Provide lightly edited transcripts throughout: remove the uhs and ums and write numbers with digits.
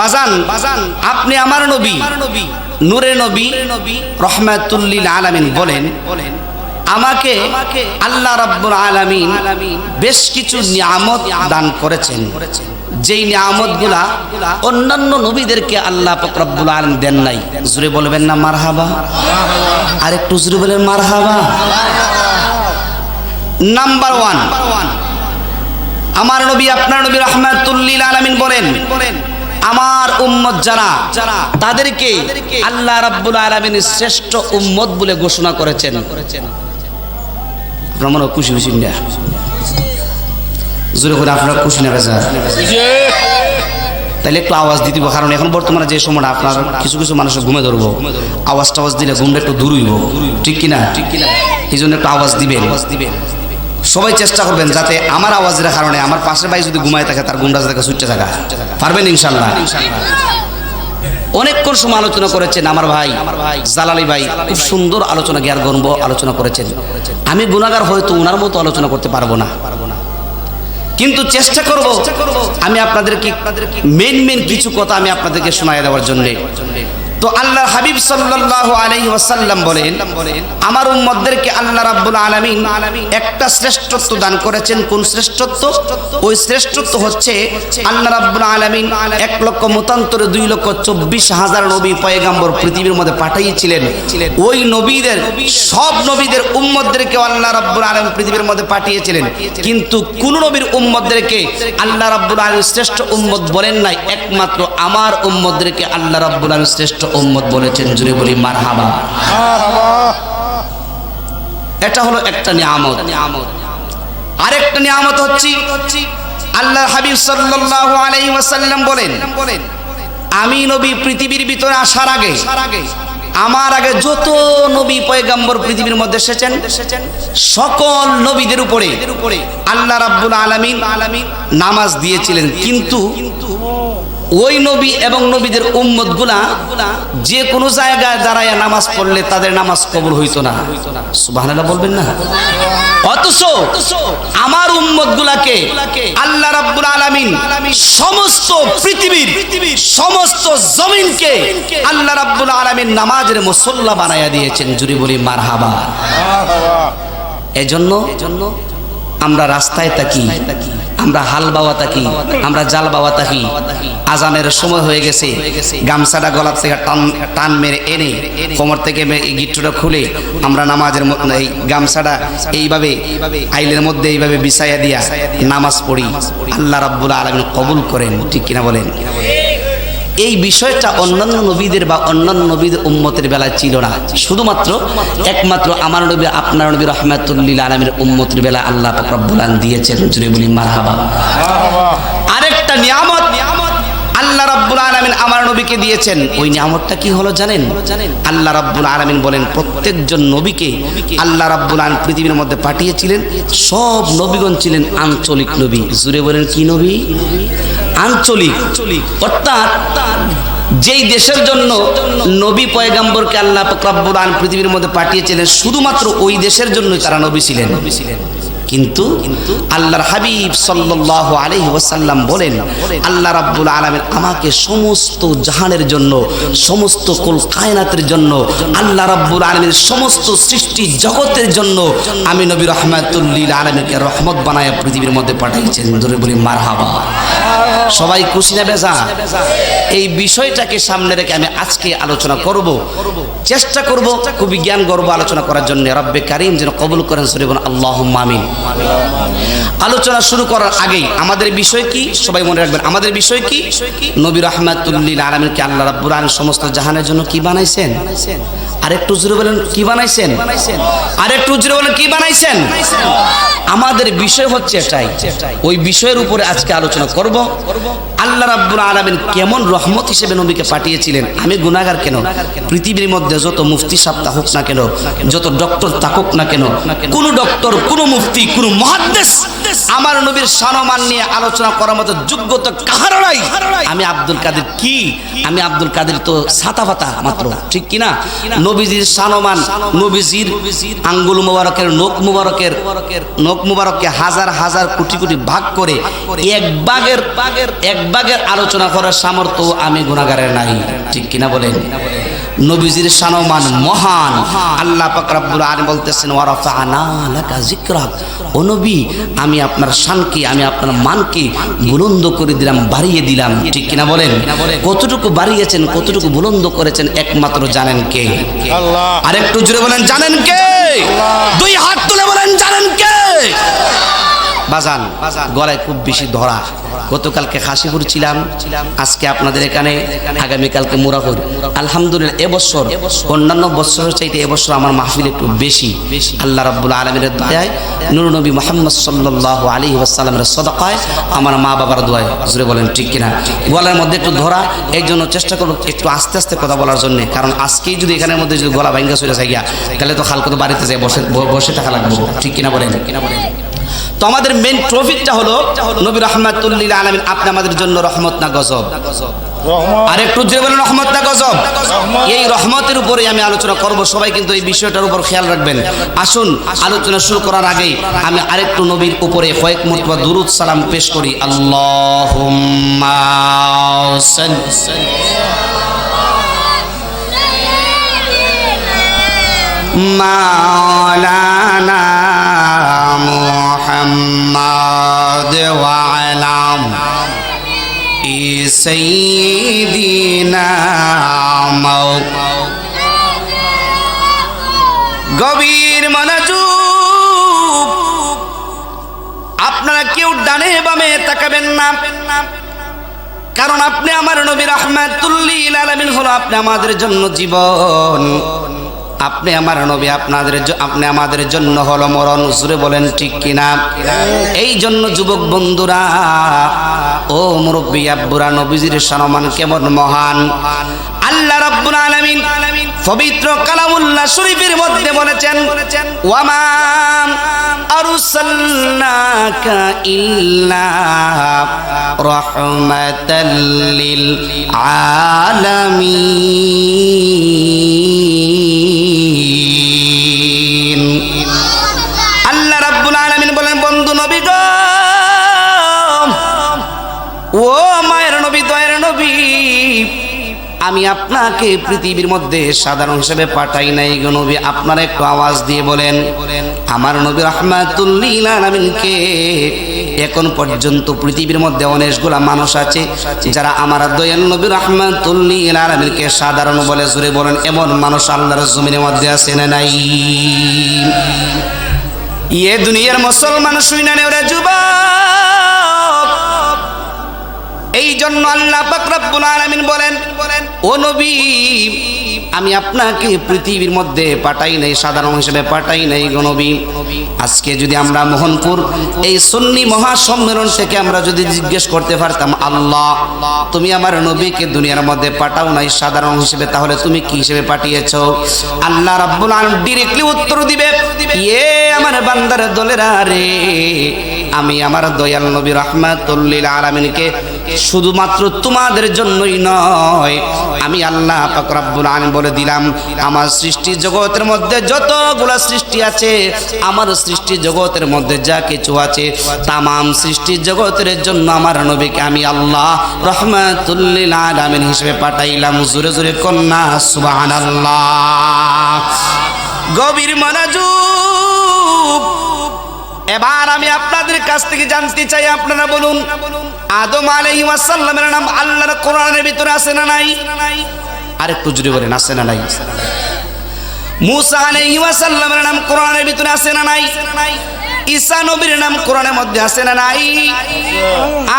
বাজান আপনি আমার নবী নূরে নবী রহমাতুল লিল আলামিন বলেন আমাকে আল্লাহ রাব্বুল আলামিন বেশ কিছু নিয়ামত দান করেছেন, যেই নিয়ামতগুলা অন্যান্য নবীদেরকে আল্লাহ পাক রব্বুল আলামিন দেন নাই। জোরে বলবেন না মারহাবা? আর একটু জোরে বলেন মারহাবা। নাম্বার 1, আমার নবী আপনার নবী রহমাতুল লিল আলামিন বলেন আমার উম্মত যারা তাদেরকে আল্লাহ রাব্বুল আলামিন শ্রেষ্ঠ উম্মত বলে ঘোষণা করেছেন। আপনারা খুশি খুশি না? জোরে করে আপনারা খুশি না বেজা? তাহলে একটু আওয়াজ দিতে হবে, কারণ এখন বর্তমানে যে সময়টা আপনার কিছু কিছু মানুষ ঘুমে ধরবো, আওয়াজ টাওয়াজ দিলে ঘুমটা একটু দূর হইব, ঠিক কিনা? এই জন্য একটু আওয়াজ দিবেন। সবাই চেষ্টা করবেন যাতে আমার আওয়াজের কারণে আমার পাশের ভাই যদি ঘুমায় থাকে তার ঘুমটা থেকে ছুটতে থাকা পারবেন ইনশাল্লাহ। অনেকক্ষণ সময় আলোচনা করেছেন আমার ভাই জালালি ভাই, খুব সুন্দর আলোচনা জ্ঞান গর্ব আলোচনা করেছেন। আমি গুনাহগার হয়তো ওনার মতো আলোচনা করতে পারবো না, কিন্তু চেষ্টা করব আমি আপনাদেরকে মেন কিছু কথা আমি আপনাদেরকে শোনায় দেওয়ার জন্য। তো আল্লাহর হাবিব সাল্লাল্লাহু আলাইহি ওয়াসাল্লাম বলেন আমার উম্মতদেরকে আল্লাহ রাব্বুল আলামিন একটা শ্রেষ্ঠত্ব দান করেছেন। কোন শ্রেষ্ঠত্ব? ওই শ্রেষ্ঠত্ব হচ্ছে আল্লাহ রাব্বুল আলামিন 1,27,2,24,000 নবী পয়গম্বর পৃথিবীর মধ্যে পাঠিয়েছিলেন। ওই নবীদের সব নবীদের উম্মতদেরকে আল্লাহ রাব্বুল আলামিন পৃথিবীর মধ্যে পাঠিয়েছিলেন, কিন্তু কোন নবীর উম্মতদেরকে আল্লাহ রাব্বুল আলামিন শ্রেষ্ঠ উম্মত বলেন নাই। একমাত্র আমার উম্মতদেরকে আল্লাহ রাব্বুল আলামিন শ্রেষ্ঠ উম্মত বলেছেন। জুড়ে বলি মারহাবা। এটা হলো একটা নিয়ামত। আরেকটা নিয়ামত হচ্ছে আল্লাহর হাবিব সাল্লাল্লাহু আলাইহি ওয়াসাল্লাম বলেন আমি নবী পৃথিবীর ভিতরে আসার আগে আমার আগে যত নবী পয়গম্বর পৃথিবীর মধ্যে এসেছেন সকল নবীদের উপরে আল্লাহ রাব্বুল আলামিন নামাজ দিয়েছিলেন, কিন্তু ওই নবী এবং নবীদের উম্মতগুলা যে কোনো জায়গায় দাঁড়ায় নামাজ পড়লে তাদের নামাজ কবুল হইতো না। সুবহানাল্লাহ বলবেন না? অথচ আমার উম্মতগুলাকে আল্লাহ রাব্বুল আলামিন সমস্ত পৃথিবীর সমস্ত জমিনকে আল্লাহ রাব্বুল আলামিন নামাজের মুসল্লা বানায়া দিয়েছেন। জুরি বলি মারহাবা। এজন্য আমরা রাস্তায় থাকি, আমরা হাল বাওয়া থাকি, আমরা জাল বাওয়া থাকি, আজানের সময় হয়ে গেছে, গামছাটা গলা থেকে টান মেরে এনে কোমর থেকে গিট্টুটা খুলে আমরা নামাজের এই গামছাটা এইভাবে আইলের মধ্যে এইভাবে বিছাইয়া দিয়া নামাজ পড়ি। আল্লাহ রাব্বুল আলামিন কবুল করেন, ঠিক কিনা বলেন? এই বিষয়টা অন্যান্য নবীদের বা অন্যান্য নবীদের উম্মতের বেলায় ছিল না, শুধুমাত্র একমাত্র আমার নবী আপনার নবী রহমাতুল লিল আলামিনের উম্মতের বেলায় আল্লাহ পাক রব্বুল আলামিন দিয়েছেন। জুরে বলি মারহাবা। আরেকটা নিয়ামত আল্লাহ রাব্বুল আলামিন আমার নবীকে দিয়েছেন। ওই নিয়ামতটা কি হলো জানেন? আল্লাহ রাব্বুল আলামিন বলেন প্রত্যেকজন নবীকে আল্লাহ রাব্বুল আলামিন পৃথিবীর মধ্যে পাঠিয়েছিলেন। সব নবীগণ ছিলেন আঞ্চলিক নবী। জুরে বলেন কি নবী? আঞ্চলিক। অর্থাৎ যেই দেশের জন্য নবী পয়গম্বরকে আল্লাহ পাক রব্বুল আলামিন পৃথিবীর মধ্যে পাঠিয়েছিলেন শুধুমাত্র ওই দেশের জন্যই তারা নবী ছিলেন। কিন্তু আল্লাহর হাবিব সাল্লাল্লাহু আলাইহি ওয়াসাল্লাম বলেন আল্লাহ রাব্বুল আলামিন আমাকে সমস্ত জাহানের জন্য, সমস্ত কুল কায়নাতের জন্য, আল্লাহ রাব্বুল আলামিনের সমস্ত সৃষ্টি জগতের জন্য আমি নবী রহমাতুল লিল আলামিনকে রহমত বানায়া পৃথিবীর মধ্যে পাঠিয়েছেন। ধরে বলি মারহাবা। সবাই খুশি না বেজা? এই বিষয়টাকে সামনে রেখে আমি আজকে আলোচনা করব, চেষ্টা করব খুবই জ্ঞান গর্ব আলোচনা করার জন্য। রব্বে কারীম যেন কবুল করেন। সরে বলুন আল্লাহুম্মা আমিন। আলোচনা শুরু করার আগেই আমাদের বিষয় কি সবাই মনে রাখবেন। আমাদের বিষয় কি? নবী রহমাতুল লিল আলামিনকে আল্লাহ রাব্বুল আলামিন সমস্ত জাহানের জন্য কি বানাইছেন? আরেকটু জোরে বলেন কি বানাইছেন? আরেকটু জোরে বলেন কি বানাইছেন? আমাদের বিষয় হচ্ছে এটাই। ওই বিষয়ের উপরে আজকে আলোচনা করব। আল্লাহ রাব্বুল আলামিন কেমন রহমত হিসেবে নবীকে পাঠিয়েছিলেন। আমি গুনাহগার কেন? পৃথিবীর মধ্যে যত মুফতি সাহেব থাকুক না কেন, যত ডক্টর থাকুক না কেন, কোন ডক্টর, কোন মুফতি, কোন মুহাদ্দিস আমার নবীর সম্মান নিয়ে আলোচনা করার মতো যোগ্যতা কারো নাই। আমি আব্দুল কাদের কি? আমি আব্দুল কাদের তো ছাতা পাতা মাত্র, ঠিক কি না? নবীজির সম্মান, নবীজির আঙ্গুল মুবারকের নখ মুবারককে হাজার হাজার কোটি কোটি ভাগ করে এক ভাগের আলোচনা করার সামর্থ্য আমি গুনাহগারের নাই, ঠিক কিনা বলেন? নবীজির সম্মান মহান। আল্লাহ পাক রব্বুল আলামিন বলতেছেন ওয়া রাফা'না লাকা যিকরাক, ও নবী আমি আপনার শানকে, আমি আপনার মানকে বুলন্দ করে দিলাম, বাড়িয়ে দিলাম, ঠিক কিনা বলেন? কতটুকু বাড়িয়েছেন, কতটুকু বুলন্দ করেছেন একমাত্র জানেন কে? আল্লাহ। আর একটু জোরে বলেন জানেন কে? দুই হাত তুলে বলেন জানেন কে? বাজান গলায় খুব বেশি ধরা। গতকালকে খাসিপুর ছিলাম, আজকে আপনাদের এখানে, আগামীকালকে মুরাপুর। আলহামদুলিল্লাহ এবছর অন্যান্য বছরের চাইতে এবছর আমার মাহফিল একটু বেশি। আল্লাহ রাব্বুল আলামিনের দয়ায়, নূর নবী মুহাম্মদ সাল্লাল্লাহু আলাইহি ওয়াসাল্লামের সদকায়, আমার মা বাবার দোয়ায়, জোরে বলেন ঠিক কিনা? গলার মধ্যে একটু ধরা, এই জন্য চেষ্টা করব একটু আস্তে আস্তে কথা বলার জন্য। কারণ আজকেই যদি এখানের মধ্যে যদি গলা ভাঙ্গা চলে যায় গিয়া, তাহলে তো খালকো বাড়িতে যায় বসে থাকা লাগবে, ঠিক কিনা বলেন? তো আমাদের মেন টপিকটা হলো নবী রাহমাতুল লিল আলামিন, আপনি আমাদের জন্য রহমত না গজব? আর একটু জোরে বলেন রহমত না গজব? এই রহমতের উপরে আমি আলোচনা করব। সবাই কিন্তু এই বিষয়টার উপর খেয়াল রাখবেন। আসুন আলোচনা শুরু করার আগে আমি আরেকটু নবীর উপরে কয়েক মরতবা দুরূদ সালাম পেশ করি। আল্লাহুম্মা মাওলানা মুহাম্মদ ওয়া আলা সাইয়্যিদিনা গভীর মনোযোগ, আপনারা কেউ ডানে বামে তাকাবেন না, কারণ আপনি আমার নবী রাহমাতুল লিল আলামিন হলো আপনি আমাদের জন্য জীবন, আপনি আমার নবী আপনি আমাদের জন্য হলো মরণ। জোরে বলেন ঠিক কিনা? এই জন্য যুবক বন্ধুরা, ও মুরব্বী আব্বুরা, নবীজির সম্মান কেমন মহান। আল্লাহ রাব্বুল আলামিন পবিত্র কালামুল্লাহ শরীফের মধ্যে বলেছেন ওয়ামা আরসালনাকা ইল্লা রাহমাতাল লিল আলামিন। আল্লাহ রাব্বুল আলামিন বলেন বন্ধু নবী গো, ও মায়ের নবী, দয়ার নবী, আমি আপনাকে পৃথিবীর মধ্যে সাধারণ হিসেবে পাঠাই নাই গো নবী। আপনারা একটু আওয়াজ দিয়ে বলেন আমার নবী রাহমাতুল লিল আলামিনকে। এখন পর্যন্ত পৃথিবীর মধ্যে অনেকগুলা মানুষ আছে যারা আমার দয়াল নবী রাহমাতুল লিল আলামিনকে সাধারণ বলে। জোরে বলেন এমন মানুষ আল্লাহর জমিনের মধ্যে আছে না নাই? এ দুনিয়ার মুসলমান শুইনা নে ওরে যুবক। এই জন্য আল্লাহ পাক রব্বুল আলামিন বলেন ও নবী, আমি আপনাকে পৃথিবীর মধ্যে পাঠাই নাই, সাধারণ হিসেবে পাঠাই নাই গো নবী। আজকে যদি আমরা মোহনপুর এই সুন্নি মহাসম্মেলন থেকে আমরা যদি জিজ্ঞেস করতে পারতাম, আল্লাহ তুমি আমার নবীকে দুনিয়ার মধ্যে পাঠাও নাই সাধারণ হিসেবে, তাহলে তুমি কি হিসেবে পাঠিয়েছো? আল্লাহ রাব্বুল আলামিন ডাইরেক্টলি উত্তর দিবে, এ আমার বান্দার দলেরা রে, আমি আমার দয়াল নবী রাহমাতুল লিল আলামিনকে শুধুমাত্র তোমাদের জন্যই নয়, আমি আল্লাহ পাক রব্বুল আলামিন বলে দিলাম আমার সৃষ্টি জগতের মধ্যে যতগুলা সৃষ্টি আছে, আমার সৃষ্টি জগতের মধ্যে যা কিছু আছে, তামাম সৃষ্টি জগতের জন্য আমার নবীকে আমি আল্লাহ রাহমাতুল লিল আলামিন হিসেবে পাঠাইলাম। জোরে জোরে কন্যা সুবহানাল্লাহ। গভীর মনোযোগ। এবার আমি আপনাদের কাছ থেকে জানতে চাই, আপনারা বলুন আদম আলাইহিস সালামের নাম আল্লাহর কোরআনের ভিতরে আছে না নাই? আরেকটু জোরে বলেন আছে না নাই? মুসা আলাইহিস সালামের নাম কোরআনের ভিতরে আছে না নাই? ঈসা নবীর নাম কোরআনের মধ্যে আছে না নাই?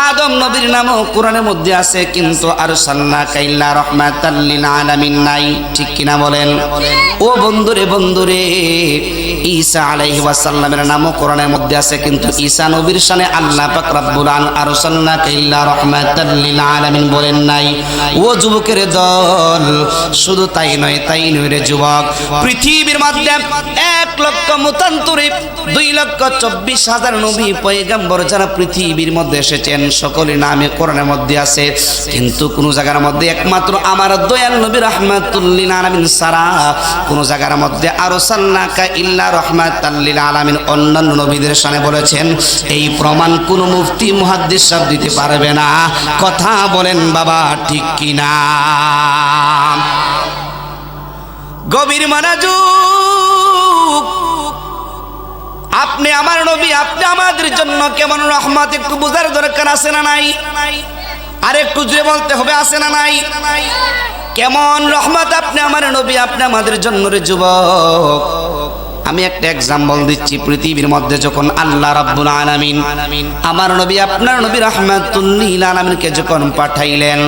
আদম নবীর নামও কোরআনের মধ্যে আছে, কিন্তু আরসালনাকা ইল্লা রাহমাতাল লিল আলামিন নাই, ঠিক কিনা বলেন? ও বন্ধুরে ঈসা আলাইহি ওয়াসাল্লামের নামও কোরআনের মধ্যে আছে, কিন্তু ঈসা নবীর শানে আল্লাহ পাক রব্বুল আলামিন আরসালনাকা ইল্লা রাহমাতাল লিল আলামিন বলেন নাই। ও যুবকের দল, শুধু তাই নয় রে যুবক, পৃথিবীর মধ্যে 1,24,000 নবী পয়গম্বর যারা পৃথিবীর মধ্যে এসেছেন সকলের নামে কোরআনের মধ্যে আছে, কিন্তু কোন জায়গার মধ্যে একমাত্র আমার দয়াল নবী রাহমাতুল লিল আলামিন ছাড়া কোন জায়গার মধ্যে আরসালনাকা ইল্লা রাহমাতাল লিল আলামিন অন্যান্য নবীদের শানে বলেছেন। এই প্রমাণ কোন মুফতি মুহাদ্দিস সাহেব দিতে পারবে না। কথা বলেন বাবা, ঠিক কিনা? গভীর মনোযোগ, আপনি আমার নবী, আপনি আমাদের জন্য কেমন রহমত একটু বোঝার দরকার আছে না নাই? আর একটু জোরে বলতে হবে, আছে না নাই? কেমন রহমত আপনি আমার নবী, আপনি আমাদের জন্য রে যুবক। আমি একটা এক্সাম্পল দিচ্ছি। পৃথিবীর মধ্যে যখন আল্লাহ রাব্বুল আলামিন আমার নবী আপনার নবী রাহমাতুল লিল আলামিনকে যখন পাঠাইলেন,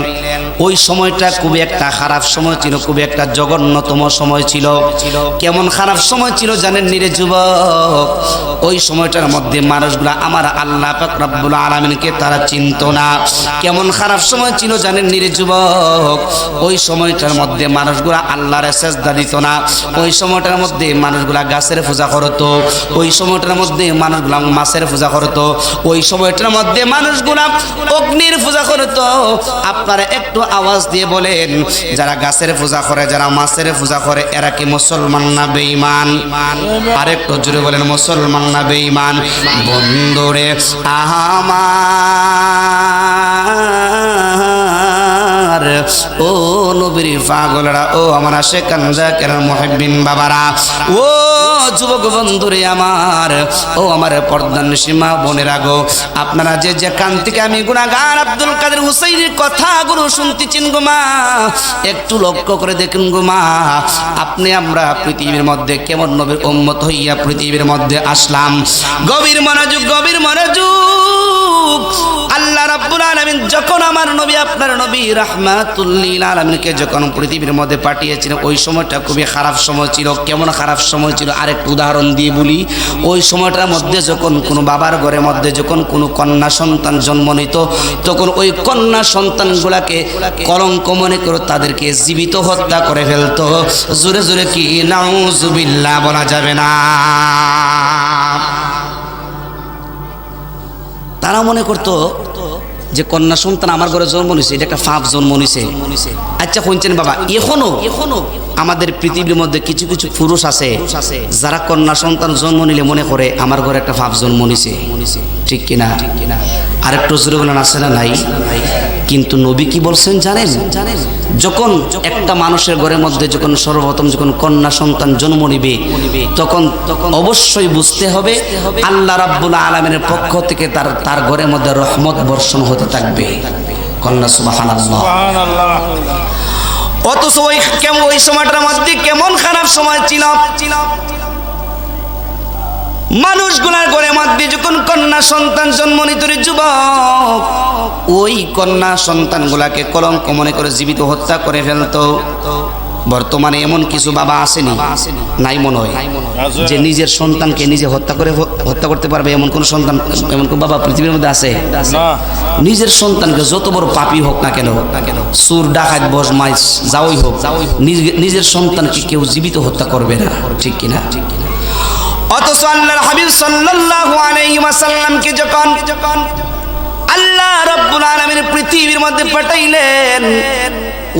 ওই সময়টা খুবই একটা খারাপ সময় ছিল, খুবই একটা জঘন্যতম সময় ছিল। কেমন খারাপ সময় ছিল জানেন রে যুবক? ওই সময়টার মধ্যে মানুষগুলা আমার আল্লাহ পাক রব্বুল আলামিনকে তারা চিনতো না। কেমন খারাপ সময় ছিল জানেন রে যুবক? ওই সময়টার মধ্যে মানুষগুলা আল্লাহর সিজদা দিত না। ওই সময়টার মধ্যে মানুষগুলা গাছের পূজা করতো। ওই সময়টার মধ্যে মানুষগুলা মাছের পূজা করতো। ওই সময়টার মধ্যে মানুষগুলা অগ্নির পূজা করতো। আপনারা একটু আওয়াজ দিয়ে বলেন, যারা গাছের পূজা করে, যারা মাছের পূজা করে, এরা কি মুসলমান না বেঈমান? আরেকটু জোরে বলেন, মুসলমান না বেঈমান? বন্ধুরে আমার, ও নবীর পাগলরা, ও আমার আশিকান জাকিরান মুহিব্বিন বাবারা, ও যুবক বন্ধুরে আমার, ও আমার পর্দানিশী মা বোনেরা গো, আপনারা যে যেখান থেকে আমি গুনাহগার আব্দুল কাদের হুসাইনের কথাগুলো শুনতেছেন গো মা, একটু লক্ষ্য করে দেখুন গো মা, আপনি আমরা পৃথিবীর মধ্যে কেমন নবীর উম্মত হইয়া পৃথিবীর মধ্যে আসলাম। গভীর মনোযোগ, গভীর মনোযোগ। আল্লাহ রাব্বুল আলামিন যখন আমার নবী আপনার নবী রাহমাতুল লিল আলামিনকে যখন পৃথিবীর মধ্যে পাঠিয়েছিলেন, ওই সময়টা খুবই খারাপ সময় ছিল। কেমন খারাপ সময় ছিল আরেকটু উদাহরণ দিয়ে বলি। ওই সময়টার মধ্যে যখন কোনো বাবার ঘরের মধ্যে যখন কোনো কন্যা সন্তান জন্ম নিত, তখন ওই কন্যা সন্তানগুলাকে কলঙ্ক মনে করে তাদেরকে জীবিত হত্যা করে ফেলতো। জোরে জোরে কি নাউজুবিল্লাহ বলা যাবে না? তারা মনে করতো যে কন্যা সন্তান আমার ঘরে জন্ম নিছে, এটা একটা পাপ জন্ম নিছে। আচ্ছা শুনছেন বাবা, এখনো আমাদের পৃথিবীর মধ্যে কিছু কিছু পুরুষ আছে যারা কন্যা সন্তান জন্ম নিলে মনে করে আমার ঘরে একটা পাপ জন্ম নিছে। ঠিক কিনা? আরেকটু জোরে বলেন, আছে না নাই? কিন্তু নবী কি বলছেন জানেন? যখন একটা মানুষের ঘরের মধ্যে যখন সর্বপ্রথম যখন কন্যা সন্তান জন্ম নিবে, তখন অবশ্যই বুঝতে হবে আল্লাহ রাব্বুল আলামিনের পক্ষ থেকে তার ঘরের মধ্যে রহমত বর্ষণ হতে থাকবে। কন্যা সুবহানাল্লাহ। অথচ ওই সময়টার মধ্যে কেমন খারাপ সময় ছিল। মানুষগুলার ঘরের মধ্যে যখন কন্যা সন্তান জন্ম নিত রে যুবক, ওই কন্যা সন্তানগুলাকে কলঙ্ক মনে করে জীবিত হত্যা করে ফেলতো। বর্তমানে এমন কিছু বাবা আসেনি, নাই মনে হয়, যে নিজের সন্তানকে নিজে হত্যা করতে পারবে এমন কোন সন্তান, এমন কোন বাবা পৃথিবীর মধ্যে আছে? নিজের সন্তানকে যত বড় পাপী হোক না কেন, চোর ডাকাত বদমাইশ যাওই হোক, নিজের সন্তানকে কেউ জীবিত হত্যা করবে না। ঠিক কিনা? অথচ আল্লাহর হাবিব সাল্লাল্লাহু আলাইহি ওয়াসাল্লামকে যখন আল্লাহ রাব্বুল আলামিন পৃথিবীর মধ্যে পাঠাইলেন,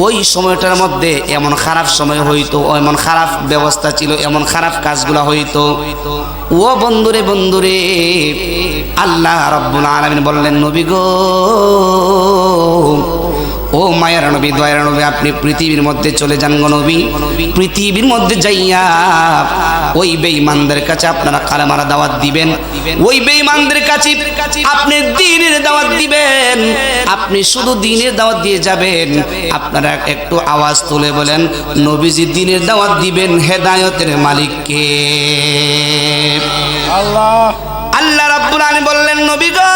ওই সময়টার মধ্যে এমন খারাপ সময় হইতো, এমন খারাপ ব্যবস্থা ছিল, এমন খারাপ কাজগুলো হইতো। ও বন্ধুরে বন্ধুরে, আল্লাহ রাব্বুল আলামিন বললেন, নবী গো, ও মায়ের নবী, দয়ার নবী, আপনি পৃথিবীর মধ্যে চলে যান গো নবী। পৃথিবীর মধ্যে যাইয়া ওই বেঈমানদের কাছে আপনারা কালেমার দাওয়াত দিবেন, ওই বেঈমানদের কাছে আপনি দ্বীনের দাওয়াত দিবেন। আপনি শুধু দ্বীনের দাওয়াত দিয়ে যাবেন। আপনারা একটু আওয়াজ তুলে বলেন, নবীজি দ্বীনের দাওয়াত দিবেন হেদায়েতের মালিক কে? আল্লাহ। আল্লাহ রাব্বুল আলামিন বললেন, নবী গো,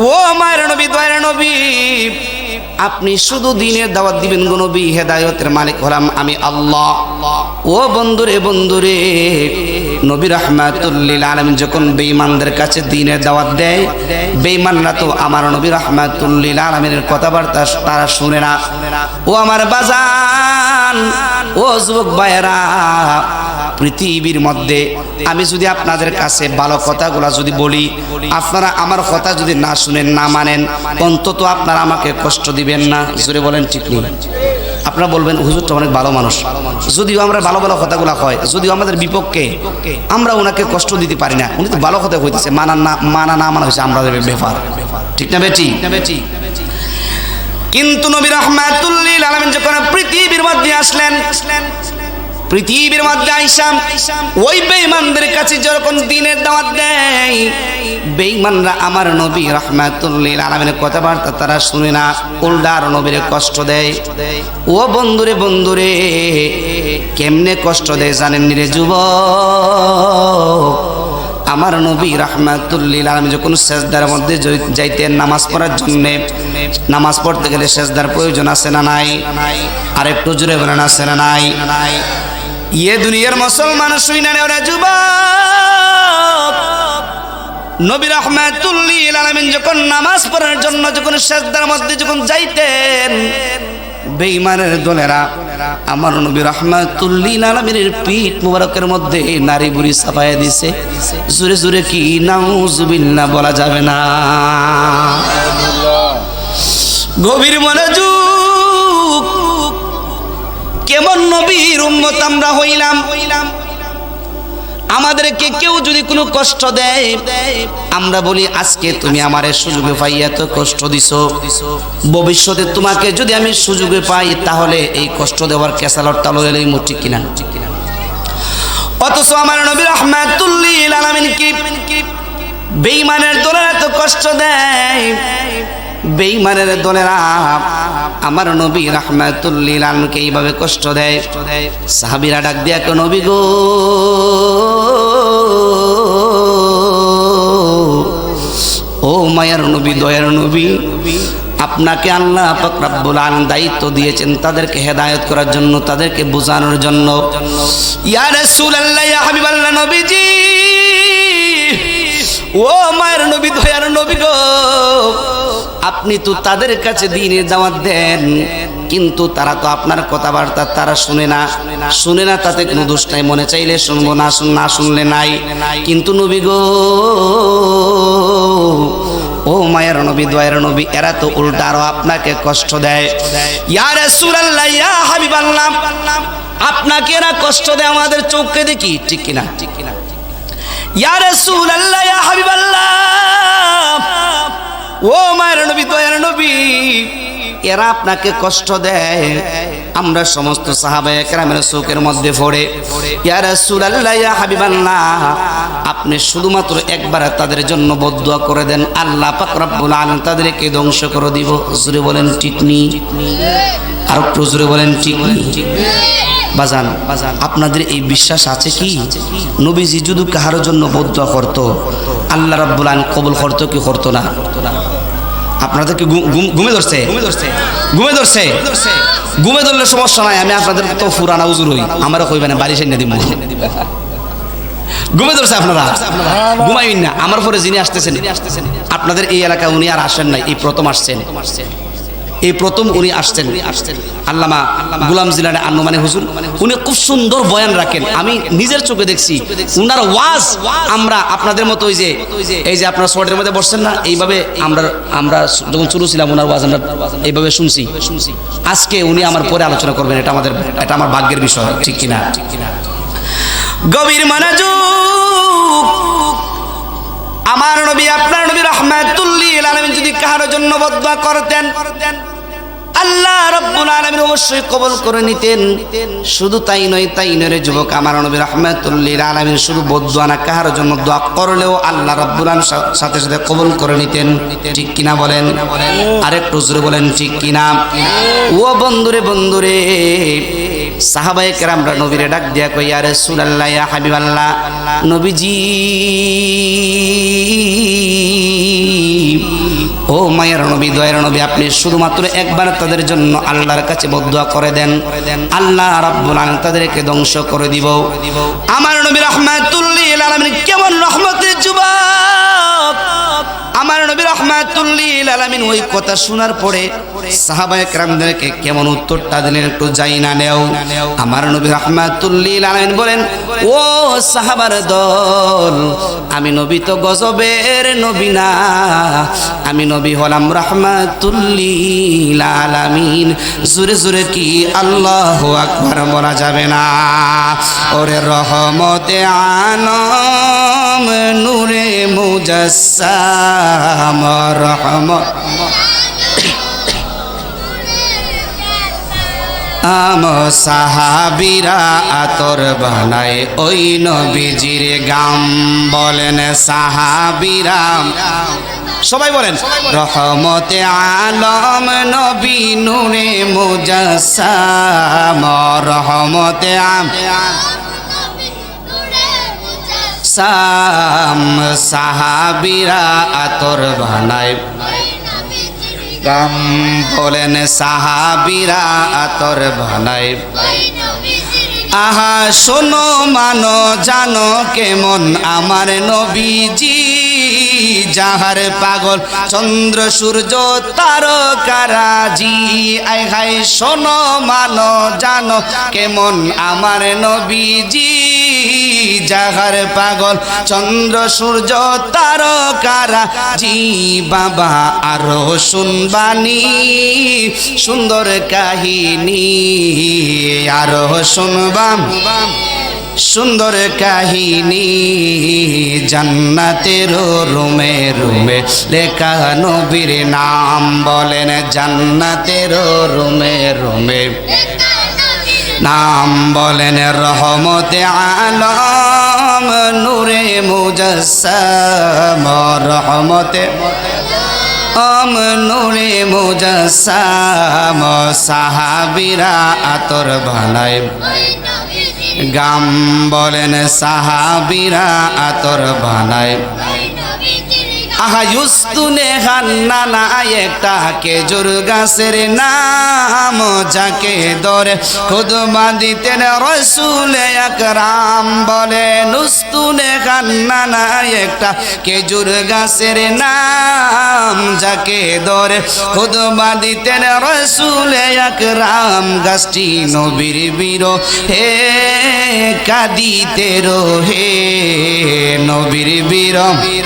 ও মায়ের নবী, দয়ার নবী, আপনি শুধু দ্বীনের দাওয়াত দিবেন গো নবী, হেদায়েতের মালিক হলাম আমি আল্লাহ। ও বন্ধুরে বন্ধুরে, নবী রাহমাতুল লিল আলামিন যখন বেঈমানদের কাছে দ্বীনের দাওয়াত দেয়, বেঈমানরা তো আমার নবী রাহমাতুল লিল আলামিনের কথাবার্তা তারা শুনে না। ও আমার বাজান, ও যুবক ভাইয়েরা, পৃথিবীর মধ্যে আমি যদি আপনাদের কাছে ভালো কথাগুলো যদি বলি, আপনারা আমার কথা যদি না শুনেন, না মানেন, অন্তত আপনারা আমাকে কষ্ট দিবেন না। জোরে বলেন ঠিক নেই? আপনারা বলবেন হুজুরটা অনেক ভালো মানুষ, যদিও আমরা ভালো ভালো কথাগুলো হয়, যদিও আমাদের বিপক্ষে, আমরা ওনাকে কষ্ট দিতে পারি না, উনি তো ভালো কথা কইতেছে, মানা না মানা হয়েছে আমরা ব্যাপার, ঠিক না বেটি? কিন্তু নবী রাহমাতুল লিল আলামিন যখন পৃথিবীর মধ্যে আসলেন, পৃথিবীর মধ্যে আইসাম ওই বেঈমানদের কাছে যখন দ্বীনের দাওয়াত দেয়, বেঈমানরা আমার নবী রাহমাতুল লিল আলামিনের কথাবার্তা তারা শুনে না, উল্টা আর নবীরে কষ্ট দেয়। ও বন্ধুরে বন্ধুরে, কেমনে কষ্ট দেয় জানেন রে যুবক? আমার নবী রাহমাতুল লিল আলামিন যখন সেজদার মধ্যে যাইতেন নামাজ পড়ার জন্য, নামাজ পড়তে গেলে সেজদার প্রয়োজন আছে না নাই? আর একটু জোরে বলেন আছে না নাই? ইয়ে দুনিয়ার মুসলমান শুইনা রে ওরে যুবক, নবী রাহমাতুল লিল আলামিন যখন নামাজ পড়ার জন্য যখন সেজদার মধ্যে যখন যাইতেন, বেঈমানের দলেরা আমার নবী রাহমাতুল লিল আলামিনের পিঠ মুবারকের মধ্যে নারী বুড়ি চাপায়া দিছে। জোরে জোরে কি নাউজুবিল্লাহ বলা যাবে না? গভীর মনোযোগ, কেমন নবীর উম্মত আমরা হইলাম? আমাদেরকে কেউ যদি কোনো কষ্ট দেয়, আমরা বলি আজকে তুমি আমারে সুযোগে পাইয়া তো কষ্ট দিছো, ভবিষ্যতে তোমাকে যদি আমি সুযোগে পাই তাহলে এই কষ্ট দেওয়ার কেসালটটা লয়ে লইমু, ঠিক কিনা? অথচ আমার নবী রাহমাতুল লিল আলামিন কি বেঈমানের দলেরা এত কষ্ট দেয়, বেঈমানের দলেরা আমার নবী রাহমাতুল লিল আলামিনকে এইভাবে কষ্ট দেয়। সাহাবীরা ডাক দিয়া কে নবী গো, ও মায়ার নবী, দয়ার নবী, আপনাকে আল্লাহ পাক রব্বুল আলামিন দায়িত্ব দিয়েছেন তাদেরকে হেদায়েত করার জন্য, তাদেরকে বোঝানোর জন্য। ইয়া রাসূলুল্লাহ, ইয়া হাবিবাল্লাহ, নবীজি, ও মায়ের নবী, দয়ার নবী গো, আপনি তো তাদের কাছে দ্বীনের দাওয়াত দেন, কিন্তু তারা তো আপনার কথাবার্তা তারা শুনে না, তাতে কোনো দোষ নাই, মনে চাইলে শুনবো, না শুনলে নাই। কিন্তু নবী গো, ও মায়ের নবী, দয়ার নবী, এরা তো উল্টা আরো আপনাকে কষ্ট দেয়। ইয়া রাসূলুল্লাহ, ইয়া হাবিবাল্লাহ, আপনাকে এরা কষ্ট দেয় আমাদের চোখে দেখি, ঠিক কিনা? ইয়া রাসূলুল্লাহ, ইয়া হাবিবাল্লাহ, ও মায়ের নবী, দয়ার নবী, এরা আপনাকে কষ্ট দেয়। আমরা সমস্ত সাহাবায়ে কেরামের চোখের মধ্যে পড়ে, ইয়া রাসূলুল্লাহ, ইয়া হাবিবাল্লাহ, আপনি শুধুমাত্র একবার তাদের জন্য বদদুয়া করে দেন, আল্লাহ পাক রব্বুল আলামিন তাদেরকে ধ্বংস করে দিব। জোরে বলেন ঠিক নি? আর একটু জোরে বলেন ঠিক নি? বাজান, আপনাদের এই বিশ্বাস আছে কি নবীজি যদি কাহার জন্য বদদুয়া করত, আল্লাহ রাব্বুল আলামিন কবুল করত কি করত না? আপনাদের কি ঘুমে ধরছে? ঘুমে ধরলে সমস্যা নাই, আমি আপনাদের তো ফুরানা হুজুর হই, আমারও কইবেন বাড়ি সাইনা দিব। ঘুমে ধরছে আপনারা? ঘুমাইবেন না। আমার পরে যিনি আসতেছেন, আপনাদের এই এলাকায় উনি আর আসেন নাই, এই প্রথম আসছেন, এই প্রথম উনি আসছেন, আল্লামা গোলাম জিলানী আনুমানি হুজুর। উনি খুব সুন্দর বয়ান রাখেন, আমি নিজের চোখে দেখছি উনার ওয়াজ। আমরা আপনাদের মতো ওই যে এই যে আপনারা শর্টের মধ্যে বসছেন না, এইভাবে আমরা যখন শুরু ছিলাম ওনার ওয়াজ আমরা এইভাবে শুনছি। আজকে উনি আমার পরে আলোচনা করবেন, এটা আমার ভাগ্যের বিষয়, ঠিক কিনা? গভীর মনোযোগ, আমার নবী, আপনার নবী রাহমাতুল লিল আলামিন যদি কাহার জন্য বদদুয়া করতেন, আল্লাহ রাব্বুল আলামিন অবশ্যই কবুল করে নিতেন। শুধু তাই নয় রে যুবক, আমার নবী রাহমাতুল লিল আলামিন শুধু বদদুয়া না, কাহার জন্য দোয়া করলেও আল্লাহ রাব্বুল আলামিন সাথে সাথে কবুল করে নিতেন, ঠিক কিনা বলেন? আরেকটু জোরে বলেন ঠিক কিনা? ও বন্ধুরে, সাহাবায়ে কেরামরা নবীরে ডাক দিয়া কই, ইয়া রাসূলুল্লাহ, ইয়া হাবিবাল্লাহ, নবীজি, ও ও মায়ের নবী, দয়ার নবী, আপনি শুধুমাত্র একবার তাদের জন্য আল্লাহর কাছে বদদুয়া করে দেন, আল্লাহ রাব্বুল আলামিন তাদেরকে ধ্বংস করে দিব। আমার নবী রাহমাতুল লিল আলামিন কেমন রহমতের যুবক! আমার নবী রাহমাতুল লিল আলামিন ওই কথা শোনার পরে সাহাবায়ে কেরামদেরকে কেমন উত্তরটা দিলেন একটু যাই না নেও। আমার নবী রাহমাতুল লিল আলামিন বলেন, ও সাহাবার দল, আমি নবী তো গজবের নবী না, আমি নবী হলাম রাহমাতুল লিল আলামিন। জোরে জোরে কি আল্লাহু আকবার বলা যাবে না? ওরে রহমতে আলম নূরে মুজাসসাম রহমত আম সাহাবীরা আতর বানায় ওই নবীজির গাম। বলেন সাহাবীরা, সবাই বলেন রহমতে আলম নবী নূরে মুজাসসাম রহমতে সাম সাহাবীরা আতর বানায় গাম। বলেন সাহাবীরা আতর বানায়। আহা শোনো মানো জানো কেমন আমার নবীজি, যাহার পাগল চন্দ্র সূর্য তারকারাজি। আয় হায় শোনো মানো জানো কেমন আমার নবীজি, যাহার পাগল চন্দ্র সূর্য তারকারাজি। বাবা আরো শুনবানি সুন্দর কাহিনী, আরো শুনবাম সুন্দর কাহিনী। জান্নাতের রুমে রুমে লেখা নবীর নাম। বলেন জান্নাতের রুমে রুমে নাম। বলেন রহমতে আলম নূরে মুজাসসাম রহমতে আম নূরে মুজাসসাম সাহাবীরা আতর বানায় গাম। বলেন সাহাবীরা আতর বানায়। আহা ইউস্তুনে হান্নানা একটা খেজুর গাছের নাম, যাকে ধরে খুদবা দিতেন রাসূল আকরাম। বলেন উস্তুনে হান্নানা একটা খেজুর গাছের নাম, যাকে ধরে খুদবা দিতেন রাসূল আকরাম। গাছটি নবীর বিরহে কাঁদিতে রহে, নবীর বিরহে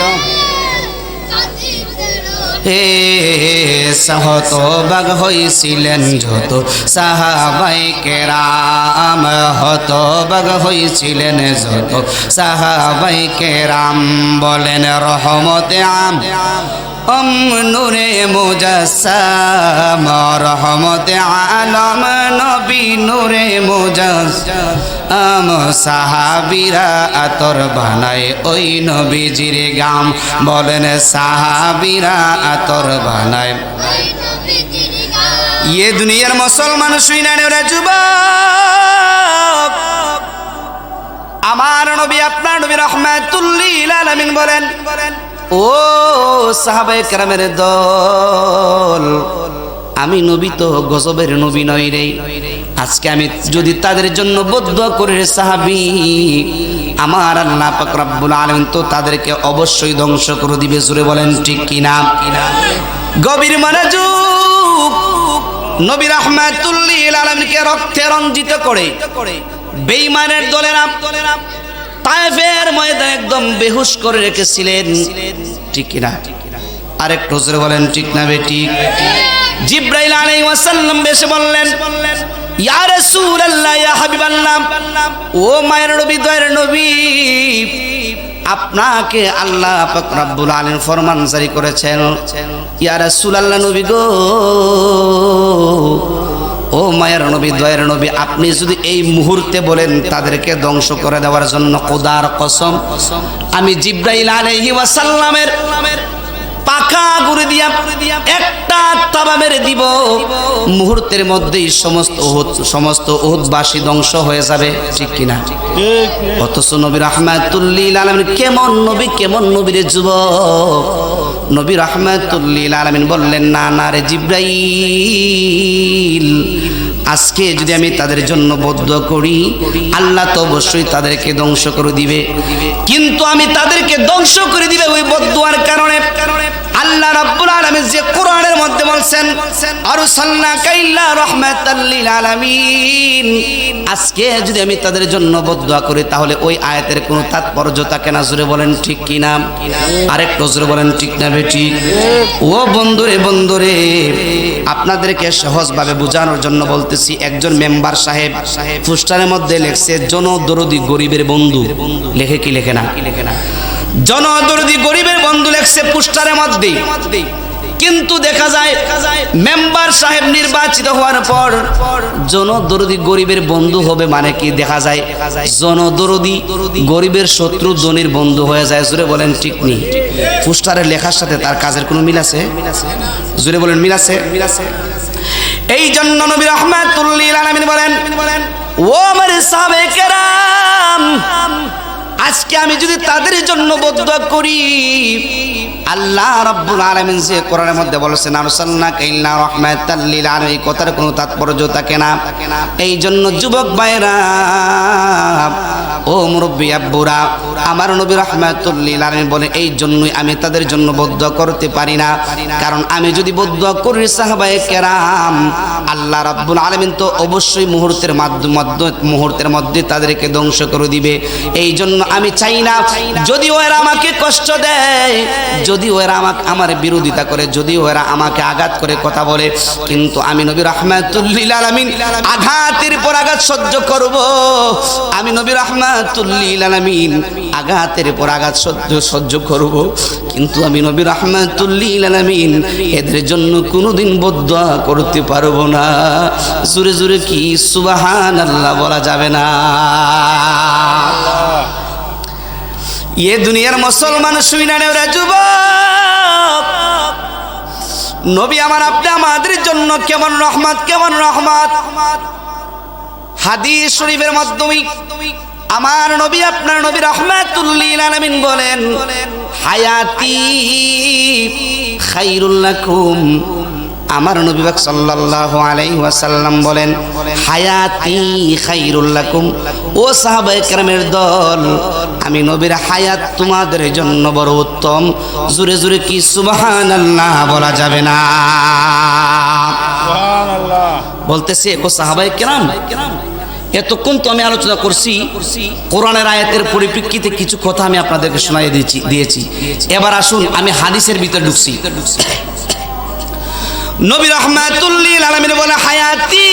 হতবাক হয়েছিলেন যত সাহাবায়ে কেরাম, হতবাক হয়েছিলেন যত সাহাবায়ে কেরাম। বলেন রহমতে আম নূরে মুজাসসাম রহমতে আলম নবী নূরে মুজাসসাম সাহাবীরা আতর বানায় ওই নবীজির গাম। বলেন সাহাবীরা আতর বানায়। ये দুনিয়ার মুসলমান শুইনানে ওরা যুবক, আমার নবী আপনার নবী রাহমাতুল লিল আলামিন বলেন, ও সাহাবায়ে কেরামের দল, আমি নবী তো গজবের নবী নই রে। আজকে আমি যদি তাদের জন্য বদদুয়া করি রে সাহাবী, আমার আল্লাহ পাক রব্বুল আলামিন তো তাদেরকে অবশ্যই ধ্বংস করে দিবে। জোরে বলেন ঠিক কিনা? গভীর মনোযোগ। নবী রাহমাতুল লিল আলামিনকে রক্তে রঞ্জিত করে বেঈমানের দলেরা তায়েফের ময়দানে একদম বেহুশ করে রেখেছিলেন, ঠিক কিনা? আরেকটু জোরে বলেন ঠিক না বেঠিক? জিবরাইল আলাইহিস সালাম এসে বললেন, ইয়া রাসূলুল্লাহ, ইয়া হাবিবাল্লাহ, ও মায়ের নবী, দয়ার নবী, আপনাকে আল্লাহ পাক রব্বুল আলামিন ফরমান জারি করেছেন। ইয়া রাসূলুল্লাহ, নবী গো, ও মায়ের নবী, দয়ার নবী, আপনি যদি এই মুহূর্তে বলেন তাদেরকে ধ্বংস করে দেওয়ার জন্য, খোদার কসম আমি জিবরাইল আলাইহিস সালামের পাখা পাখা ঘুরে দিয়া একটা তাবা মেরে দিব, মুহূর্তের মধ্যেই সমস্ত উহুদবাসী ধ্বংস হয়ে যাবে। ঠিক কিনা? অথচ নবী রাহমাতুল লিল আলামিন কেমন নবীর যুবক, নবী রাহমাতুল লিল আলামিন বললেন, না না রে জিবরাইল, আজকে যদি আমি তাদের জন্য বদদুয়া করি, আল্লাহ তো অবশ্যই তাদেরকে ধ্বংস করে দিবে, কিন্তু আমি তাদেরকে ধ্বংস করে দিবে ওই বদদুয়ার কারণে। আল্লাহ রাব্বুল আলামিন যে কোরআনের মধ্যে বলছেন, আরসালনাকা ইল্লা রাহমাতাল লিল আলামিন, আজকে যদি আমি তাদের জন্য বদদুয়া করি তাহলে ওই আয়াতের কোনো তাৎপর্য থাকে না। জোরে বলেন ঠিক কি না? আরেকটু জোরে বলেন ঠিক না বেঠিক? ও বন্ধুরে, আপনাদেরকে সহজভাবে বোঝানোর জন্য বলতেছি। একজন মেম্বার সাহেব পোস্টারের মধ্যে লিখছে, জনদরদি গরিবের বন্ধু। লেখে কি লেখে না? জনদরদি গরিবের বন্ধু লেখছে পোস্টারের মধ্যে, কিন্তু দেখা যায় মেম্বার সাহেব নির্বাচিত হওয়ার পর জনদরদি গরিবের বন্ধু হবে মানে কি? দেখা যায় জনদরদি গরিবের শত্রু ধনীর বন্ধু হয়ে যায়। জোরে বলেন ঠিক নেই? পোস্টারের লেখার সাথে তার কাজের কোনো মিল আছে? জোরে বলেন মিল আছে? এই জন্য নবী রাহমাতুল লিল আলামিন বলেন, ও আমার সাহাবে কেরাম, আজকে আমি যদি তাদের জন্য বদদুয়া করি, আল্লাহ রাব্বুল আলামিন যে কোরআনের মধ্যে বলেছেন, আরসালনাকা ইল্লা রাহমাতাল লিল আলামিন, এই কথার কোনো তাৎপর্য থাকে না। এই জন্য যুবক ভাইরা, ও মুরব্বি আব্বুরা, আমার নবী রাহমাতুল লিল আলামিন বলে, এই জন্যই আমি তাদের জন্য বদদুয়া করতে পারি না, কারণ আমি যদি বদদুয়া করি সাহাবায়ে কেরাম, আল্লাহ রাব্বুল আলামিন তো অবশ্যই মুহূর্তের মধ্যে তাদেরকে ধ্বংস করে দিবে। এই জন্য আমি চাই না, যদি ওরা আমাকে কষ্ট দেয়, যদি ওরা আমার বিরোধিতা করে, যদি ওরা আমাকে আঘাত করে কথা বলে, কিন্তু আমি নবী রাহমাতুল লিল আলামিন আঘাতের পর আঘাত সহ্য করব। আমি নবী রাহমাতুল লিল আলামিন আঘাতের পর আঘাত সহ্য করব, কিন্তু আমি নবী রাহমাতুল লিল আলামিন এদের জন্য কোনোদিন বদদুয়া করতে পারবো না। জোরে জোরে কি সুবহানাল্লাহ বলা যাবে না? এ দুনিয়ার মুসলমান শুইনা নেওরা যুবক, নবী আমার আপনি আমাদের জন্য কেমন রহমত, কেমন রহমত। হাদিস শরীফের মাধ্যমে আমার নবী, আপনার নবী রাহমাতুল লিল আলামিন বলেন, হায়াতি খায়রুল লাকুম। আমার নবী পাক সাল্লাল্লাহু আলাইহি ওয়াসাল্লাম বলেন, হায়াতি খায়রুল লাকুম। ও সাহাবায়ে কেরামের দল, আমি নবীর হায়াত তোমাদের জন্য বড় উত্তম। জোরে জোরে কি সুবহানাল্লাহ বলা যাবে না? সুবহানাল্লাহ বলতেছে। ও সাহাবায়ে কেরাম, এতক্ষণ তো আমি আলোচনা করছি কোরআনের আয়াতের পরিপ্রেক্ষিতে, কিছু কথা আমি আপনাদেরকে শোনাই দিয়েছি। এবার আসুন আমি হাদিসের ভিতরে ঢুকছি। নবী রাহমাতুল লিল আলামিন বলে, হায়াতি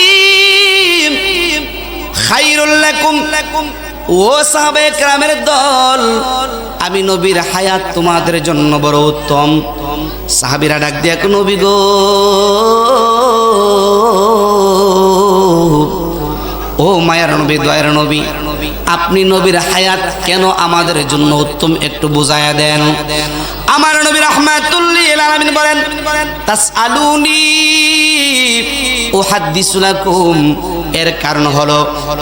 খায়রুল লাকুম। ও সাহাবায়ে কেরামের দল, আমি নবীর হায়াত তোমাদের জন্য বড় উত্তম। সাহাবীরা ডাক দিয়া, নবী গো, ও মায়ার নবী, দয়ার নবী, আপনি নবীর হায়াত কেন আমাদের জন্য উত্তম একটু বুঝায়া দেন। আমার নবী রাহমাতুল লিল আলামিন বলেন, তাসআলুনি উহাদ্দিসু লাকুম। এর কারণ হলো,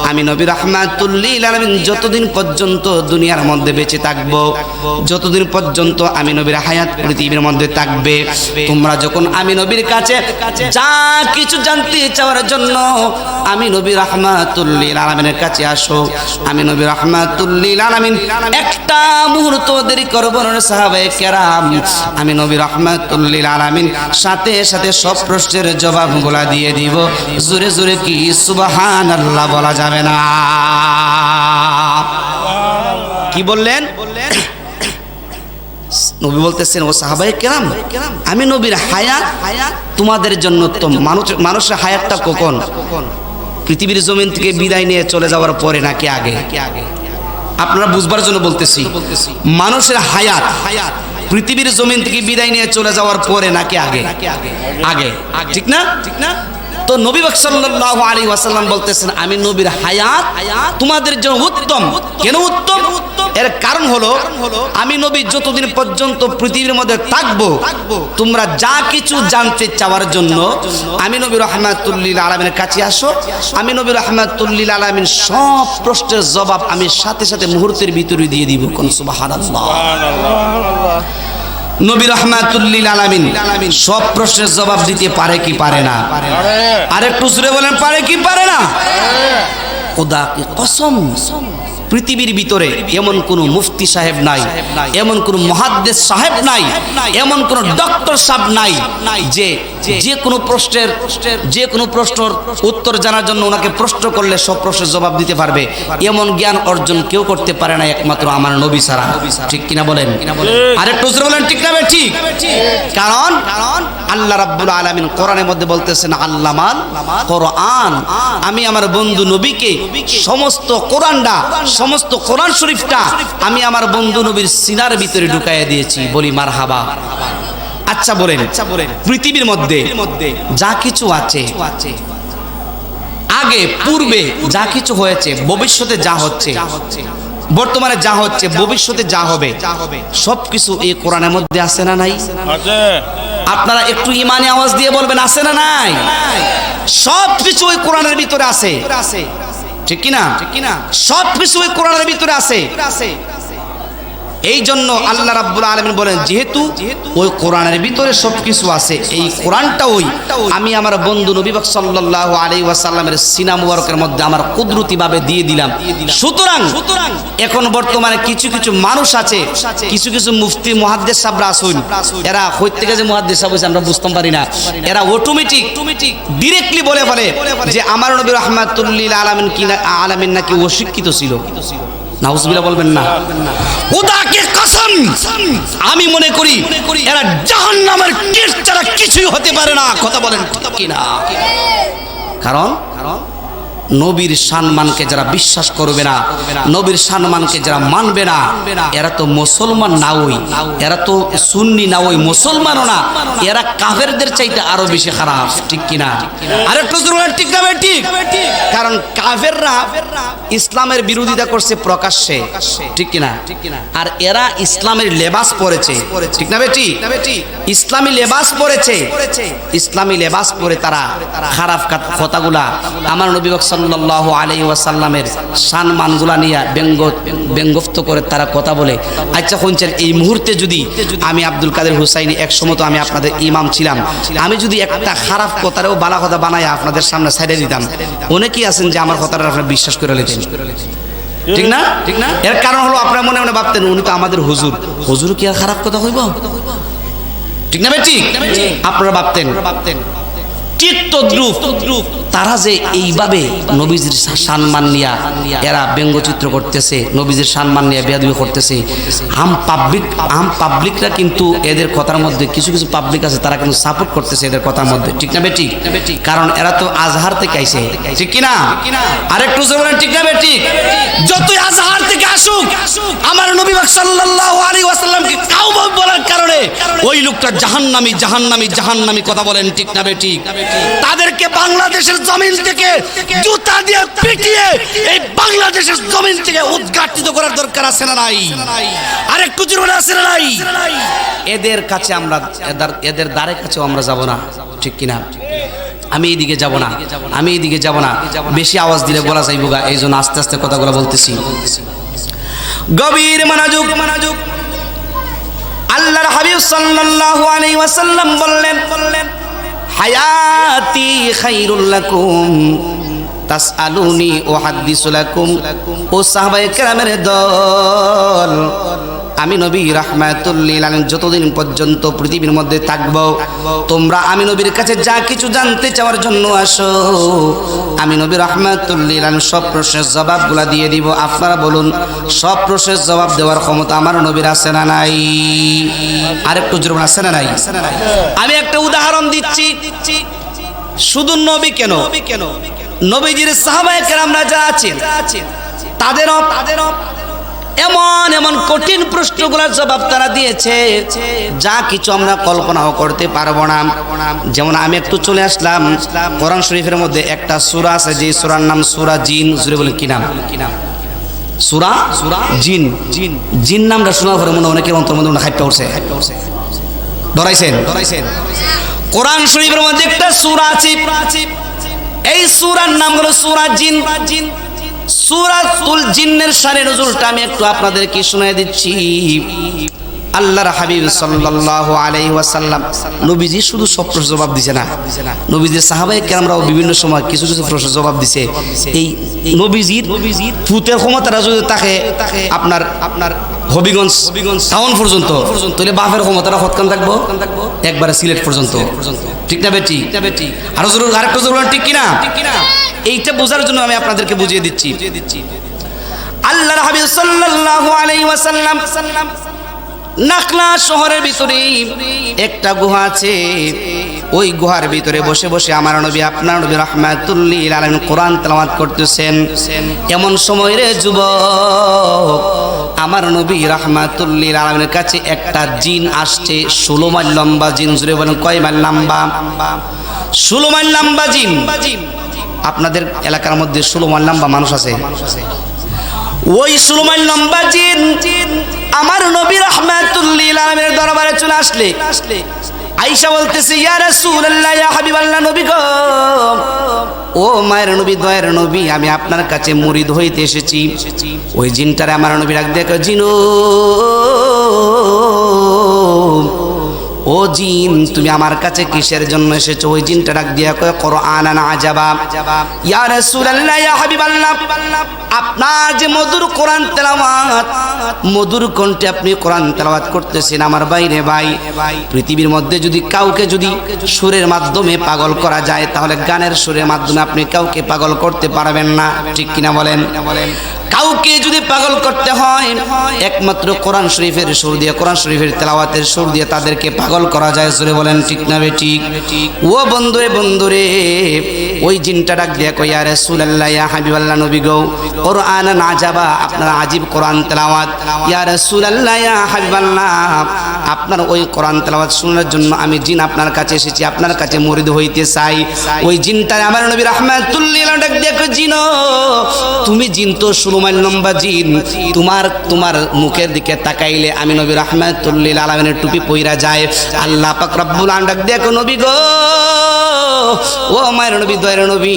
আমি নবী রাহমাতুল লিল আলামিন যতদিন পর্যন্ত দুনিয়ার মধ্যে বেঁচে থাকবো, যতদিন পর্যন্ত আমি নবীর হায়াত পৃথিবীর মধ্যে থাকবে, তোমরা যখন আমি নবীর কাছে যা কিছু জানতে চাওয়ার জন্য আমি নবী রাহমাতুল লিল আলামিনের কাছে আসো, আমি নবী রাহমাতুল লিল আলামিন একটা মুহূর্ত দেরি করব না সাহাবায়ে কেরাম। আমি নবী রাহমাতুল লিল আলামিন সাথে সাথে সব প্রশ্নের জবাবগুলা দিয়ে দিব। জোরে জোরে কি সুবহানাল্লাহ বলা যাবে না? কি বললেন? নবী বলতেছেন, ও সাহাবায়ে কেরাম, আমি নবীর হায়াত তোমাদের জন্য উত্তম। মানুষের হায়াতটা কখন? পৃথিবীর জমিন থেকে বিদায় নিয়ে চলে যাওয়ার পরে নাকি আগে? আপনারা বুঝবার জন্য বলতেছি, মানুষের হায়াত পৃথিবীর জমিন থেকে বিদায় নিয়ে চলে যাওয়ার পরে নাকি আগে? আগে, ঠিক না? তো নবী পাক সাল্লাল্লাহু আলাইহি ওয়াসাল্লাম বলতেছেন আমি নবীর হায়াত তোমাদের জন্য উত্তম। কেন উত্তম? এর কারণ হলো আমি নবী যতদিন পর্যন্ত পৃথিবীর মধ্যে থাকবো তোমরা যা কিছু জানতে চাওয়ার জন্য আমি নবী রাহমাতুল লিল আলামিনের কাছে আসো। আমি নবী রাহমাতুল লিল আলামিন সব প্রশ্নের জবাব আমি সাথে সাথে মুহূর্তের ভিতরে দিয়ে দিব। কোন সুবহানাল্লাহ। নবী রাহমাতুল লিল আলামিন সব প্রশ্নের জবাব দিতে পারে কি পারে না? আরেকটু জোরে বলেন, পারে কি পারে না? খোদা কি কসম, পৃথিবীর ভিতরে এমন কোন মুফতি সাহেব নাই, এমন কোন মুহাদ্দিস সাহেব নাই, এমন কোন ডক্টর সাহেব নাই যে কোনো প্রশ্নের উত্তর জানার জন্য ওনাকে প্রশ্ন করলে সব প্রশ্নের জবাব দিতে পারবে। এমন জ্ঞান অর্জন কেউ করতে পারে না একমাত্র আমার নবী ছাড়া। ঠিক কিনা বলেন? আরেকটু জোরে বলেন, ঠিক না ঠিক? কারণ আল্লাহ রাব্বুল আলামিন কোরআনের মধ্যে বলতেছেন আল্লামাল কোরআন, আমি আমার বন্ধু নবীকে সমস্ত কোরআনটা, সমস্ত কোরআন শরীফটা আমি আমার বন্ধু নবীর সিনার ভিতরে ঢুকাইয়া দিয়েছি। বলি মারহাবা। আচ্ছা বলেন, পৃথিবীর মধ্যে যা কিছু আছে, আগে পূর্বে যা কিছু হয়েছে, ভবিষ্যতে যা হচ্ছে, বর্তমানে যা হচ্ছে, ভবিষ্যতে যা হবে, সবকিছু এই কোরআনের মধ্যে আছে না নাই? আপনারা একটু ইমানে আওয়াজ দিয়ে বলবেন আছে না নাই? সবকিছু ওই কোরআনের ভিতরে আছে। ঠিক কিনা? সবকিছু ওই কোরআনের ভিতরে আছে। এই জন্য আল্লাহ রাব্বুল আলামিন বলেন যেহেতু ওই কোরআনের ভিতরে সবকিছু আছে, এই কোরআনটা ওই আমি আমার বন্ধু নবী পাক সাল্লাল্লাহু আলাইহি ওয়াসাল্লামের সিনা মুবারকের মধ্যে আমার কুদরতি ভাবে দিয়ে দিলাম। সুতরাং এখন বর্তমানে কিছু কিছু মানুষ আছে, কিছু কিছু মুফতি মুহাদ্দিস সাহেবরা আছেন, এরা কই থেকে যে মুহাদ্দিস সাহেব হইছে আমরা বুঝতে পারি না। এরা অটোমেটিক ডাইরেক্টলি বলে ফেলে যে আমার নবী রাহমাতুল লিল আলামিন নাকি অশিক্ষিত ছিল। নাউজুবিল্লাহ বলবেন না? খোদাকে কসম, আমি মনে করি এরা জাহান্নামের কীট ছাড়া কিছুই হতে পারে না। কথা বলেন কি না? কারণ নবীর সম্মানকে যারা বিশ্বাস করবে না, নবীর সম্মানকে যারা মানবে না, এরা তো মুসলমান না, ওই এরা তো সুন্নি না, ওই মুসলমানও না, এরা কাফেরদের চাইতে আরো বেশি খারাপ। ঠিক কিনা? আরেকটু ঠিক না? ঠিক। কারণ কাফেররা ইসলামের বিরোধিতা করছে প্রকাশ্যে। ঠিক কিনা? আর এরা ইসলামের লেবাস পরেছে। ঠিক না বেটি? ইসলামী লেবাস পরেছে। ইসলামী লেবাস পরে তারা খারাপ কথাগুলা আমার নবী সাল্লাল্লাহু আলাইহি ওয়াসাল্লামের সম্মানগুলা নিয়ে ব্যঙ্গোক্ত করে তারা কথা বলে। আচ্ছা শুনছেন, এই মুহূর্তে যদি আমি আব্দুল কাদের হুসাইনি, এক সময় তো আমি আপনাদের ইমাম ছিলাম, আমি যদি একটা খারাপ কথারেও বালা কথা বানায় আপনাদের সামনে সাইডে দিতাম, অনেকেই আছেন যে আমার কথাটা আপনারা বিশ্বাস করে নিতেন। ঠিক না? এর কারণ হলো আপনারা মনে মনে ভাবতেন উনি তো আমাদের হুজুর কি আর খারাপ কথা হইব? ঠিক না বেটি? আপনারা ভাবতেন তারা যে এইভাবে নবীজির সম্মান নিয়া এরা ব্যঙ্গচিত্র করতেছে, নবীজির সম্মান নিয়ে বেয়াদবি করতেছে, আম পাবলিকরা কিন্তু এদের কথার মধ্যে কিছু কিছু পাবলিক আছে তারা কিন্তু সাপোর্ট করতেছে এদের কথার মধ্যে। ঠিক না বেটি? কারণ এরা তো আজহার থেকে আইছে। ঠিক কিনা? আরেকটু বলেন ঠিক না বেটি? যতই আজহার থেকে আসুক, আমার নবী সাল্লাল্লাহু আলাইহি ওয়াসাল্লামকে কাউ বলার কারণে ওই লোকটা জাহান্নামী কথা বলেন। ঠিক না বেটি? তাদেরকে বাংলাদেশের জমিন থেকে জুতা দিয়ে পিটিয়ে এই বাংলাদেশের জমিন থেকে উদ্ঘাটিত করার দরকার আছে না নাই? আরেকটু জোরে আছে না নাই? এদের কাছে আমরা, এদের দ্বারে কাছেও আমরা যাব না। ঠিক কিনা? আমি এইদিকে যাব না, আমি এইদিকে যাব না। বেশি আওয়াজ দিলে বলা যাইব গা, এই জন্য আস্তে আস্তে কথাগুলো বলতেছি। গভীর মনোযোগ। আল্লাহর হাবিব সাল্লাল্লাহু আলাইহি ওয়াসাল্লাম বললেন হায়াতি খায়রুল লাকুম তাসআলুনি উহাদ্দিসু লাকুম। ও সাহাবায়ে কেরামের দল, আমি নবী রাহমাতুল লিল আলামিন যতদিন পর্যন্ত পৃথিবীর মধ্যে থাকব, তোমরা আমি নবীর কাছে যা কিছু জানতে চাওয়ার জন্য আসো, আমি নবী রাহমাতুল লিল আলামিন সব প্রশ্নের জবাবগুলা দিয়ে দিব। আপনারা বলুন, সব প্রশ্নের জবাব দেওয়ার ক্ষমতা আমার নবীর আছে না নাই? আরেকটু জোরে আছে না নাই? আমি একটা উদাহরণ দিচ্ছি। শুধু নবী কেন, নবীজির সাহাবায়ে কেরামরা যা আছেন তাদেরও এমন এমন কঠিন প্রশ্নগুলোর জবাব তারা দিয়েছে যা কিছু আমরা কল্পনাও করতে পারবো না। যেমন আমি একটু চলে আসলাম কোরআন শরীফের মধ্যে একটা সূরা আছে, যে সূরার নাম সূরা জিন। জুড়ে বলে কি নাম? সূরা জিন। জিন নামটা শোনার পরে মনে অনেকের অন্তর মধ্যে হাইপা উঠছে, ডরাইছেন। কোরআন শরীফের মধ্যে একটা সূরা আছে, এই সূরার নাম হলো সূরা জিন। সূরাতুল জিন্নের শানে নুজুলটা আমি একটু আপনাদেরকে শুনিয়ে দিচ্ছি। আল্লাহর হাবিব সাল্লাল্লাহু আলাইহি ওয়াসাল্লাম নবীজি শুধু সব প্রশ্ন জবাব দিছে না, নবীজির সাহাবায়ে কেরামরাও বিভিন্ন সময় কিছু কিছু প্রশ্ন জবাব দিছে। এই নবীজির ফুতের ক্ষমতাটা যদি থাকে আপনার হবিগঞ্জ টাউন পর্যন্ত, তাহলে বাপের ক্ষমতাটা কতখান থাকবো? একবারে সিলেট পর্যন্ত। ঠিক না বেটি? আরো জরুর আরেকটা জরুরি, ঠিক কিনা? এইটা বোঝার জন্য আমি আপনাদেরকে বুঝিয়ে দিচ্ছি। আল্লাহর হাবিব সাল্লাল্লাহু আলাইহি ওয়াসাল্লাম নাখলা শহরের ভিতরে একটা গুহা আছে, ওই গুহার ভিতরে বসে বসে আমার নবী আপনার নবী রাহমাতুল লিল আলামিন কোরআন তেলাওয়াত করতেছেন। এমন সময় রে যুবক, আমার নবী রাহমাতুল লিল আলামিনের কাছে একটা জিন আসছে, 16 মাইল লম্বা জিন। জুড়ে বলেন কয় মাইল লম্বা? 16 মাইল লম্বা জিন। আপনাদের এলাকার মধ্যে 16 মাইল লম্বা মানুষ আছে? ওই 16 মাইল লম্বা জিন আমার নবী রাহমাতুল লিল আলামিনের দরবারে চলে আসলে আয়েশা বলতেছে, ইয়া রাসূলুল্লাহ, ইয়া হাবিবাল্লাহ, নবী গো, ও মায়ের নবী, দয়ার নবী, আমি আপনার কাছে মুরিদ হইতে এসেছি। ওই জিনটারে আমার নবী ডাক দেখো, জিন ও জিন, তুমি আমার কাছে কিসের জন্য এসেছো? ওই জিনটা ডাক দিয়া কয়, কুরআনান আজাবা, ইয়া রাসূলুল্লাহ, ইয়া হাবিবাল্লাহ, আপনার যে মধুর কোরআন তেলাওয়াত, মধুর কণ্ঠে আপনি কোরআন তেলাওয়াত করতেছেন, আমার বাইরে ভাই, পৃথিবীর মধ্যে যদি কাউকে যদি সুরের মাধ্যমে পাগল করা যায়, তাহলে গানের সুরের মাধ্যমে আপনি কাউকে পাগল করতে পারবেন না। ঠিক কিনা বলেন? কাউকে যদি পাগল করতে হয় একমাত্র কোরআন শরীফের সুর দিয়ে, কোরআন শরীফের তেলাওয়াতের সুর দিয়ে তাদেরকে পাগল করা যায়। জোরে বলেন ঠিক না বেঠিক? ও বন্ধুরে, ওই জিনটা ডাক দিয়া কই, ইয়া রাসূলুল্লাহ, ইয়া হাবিবাল্লাহ, নবী গো, কুরআনান আজাবা, আপনার আজীব কোরআন তেলাওয়াত, ইয়া রাসূলুল্লাহ, ইয়া হাবিবাল্লাহ, আপনার ওই কোরআন তেলাওয়াত শোনার জন্য আমি জিন আপনার কাছে এসেছি, আপনার কাছে মুরিদ হইতে চাই। ওই জিনটা আমার নবী রাহমাতুল লিল আলামিন ডাক দিয়া কই, জিন, তুমি জিন তো 16 মাইল লম্বা জিন, তোমার মুখের দিকে তাকাইলে আমি নবী রাহমাতুল লিল আলামিনের টুপি পইরা যায়। আল্লাহ পাক রব্বুল আলামিন ডাক দিয়া কই, নবী গো, ও মায়ের নবী, দয়ার নবী,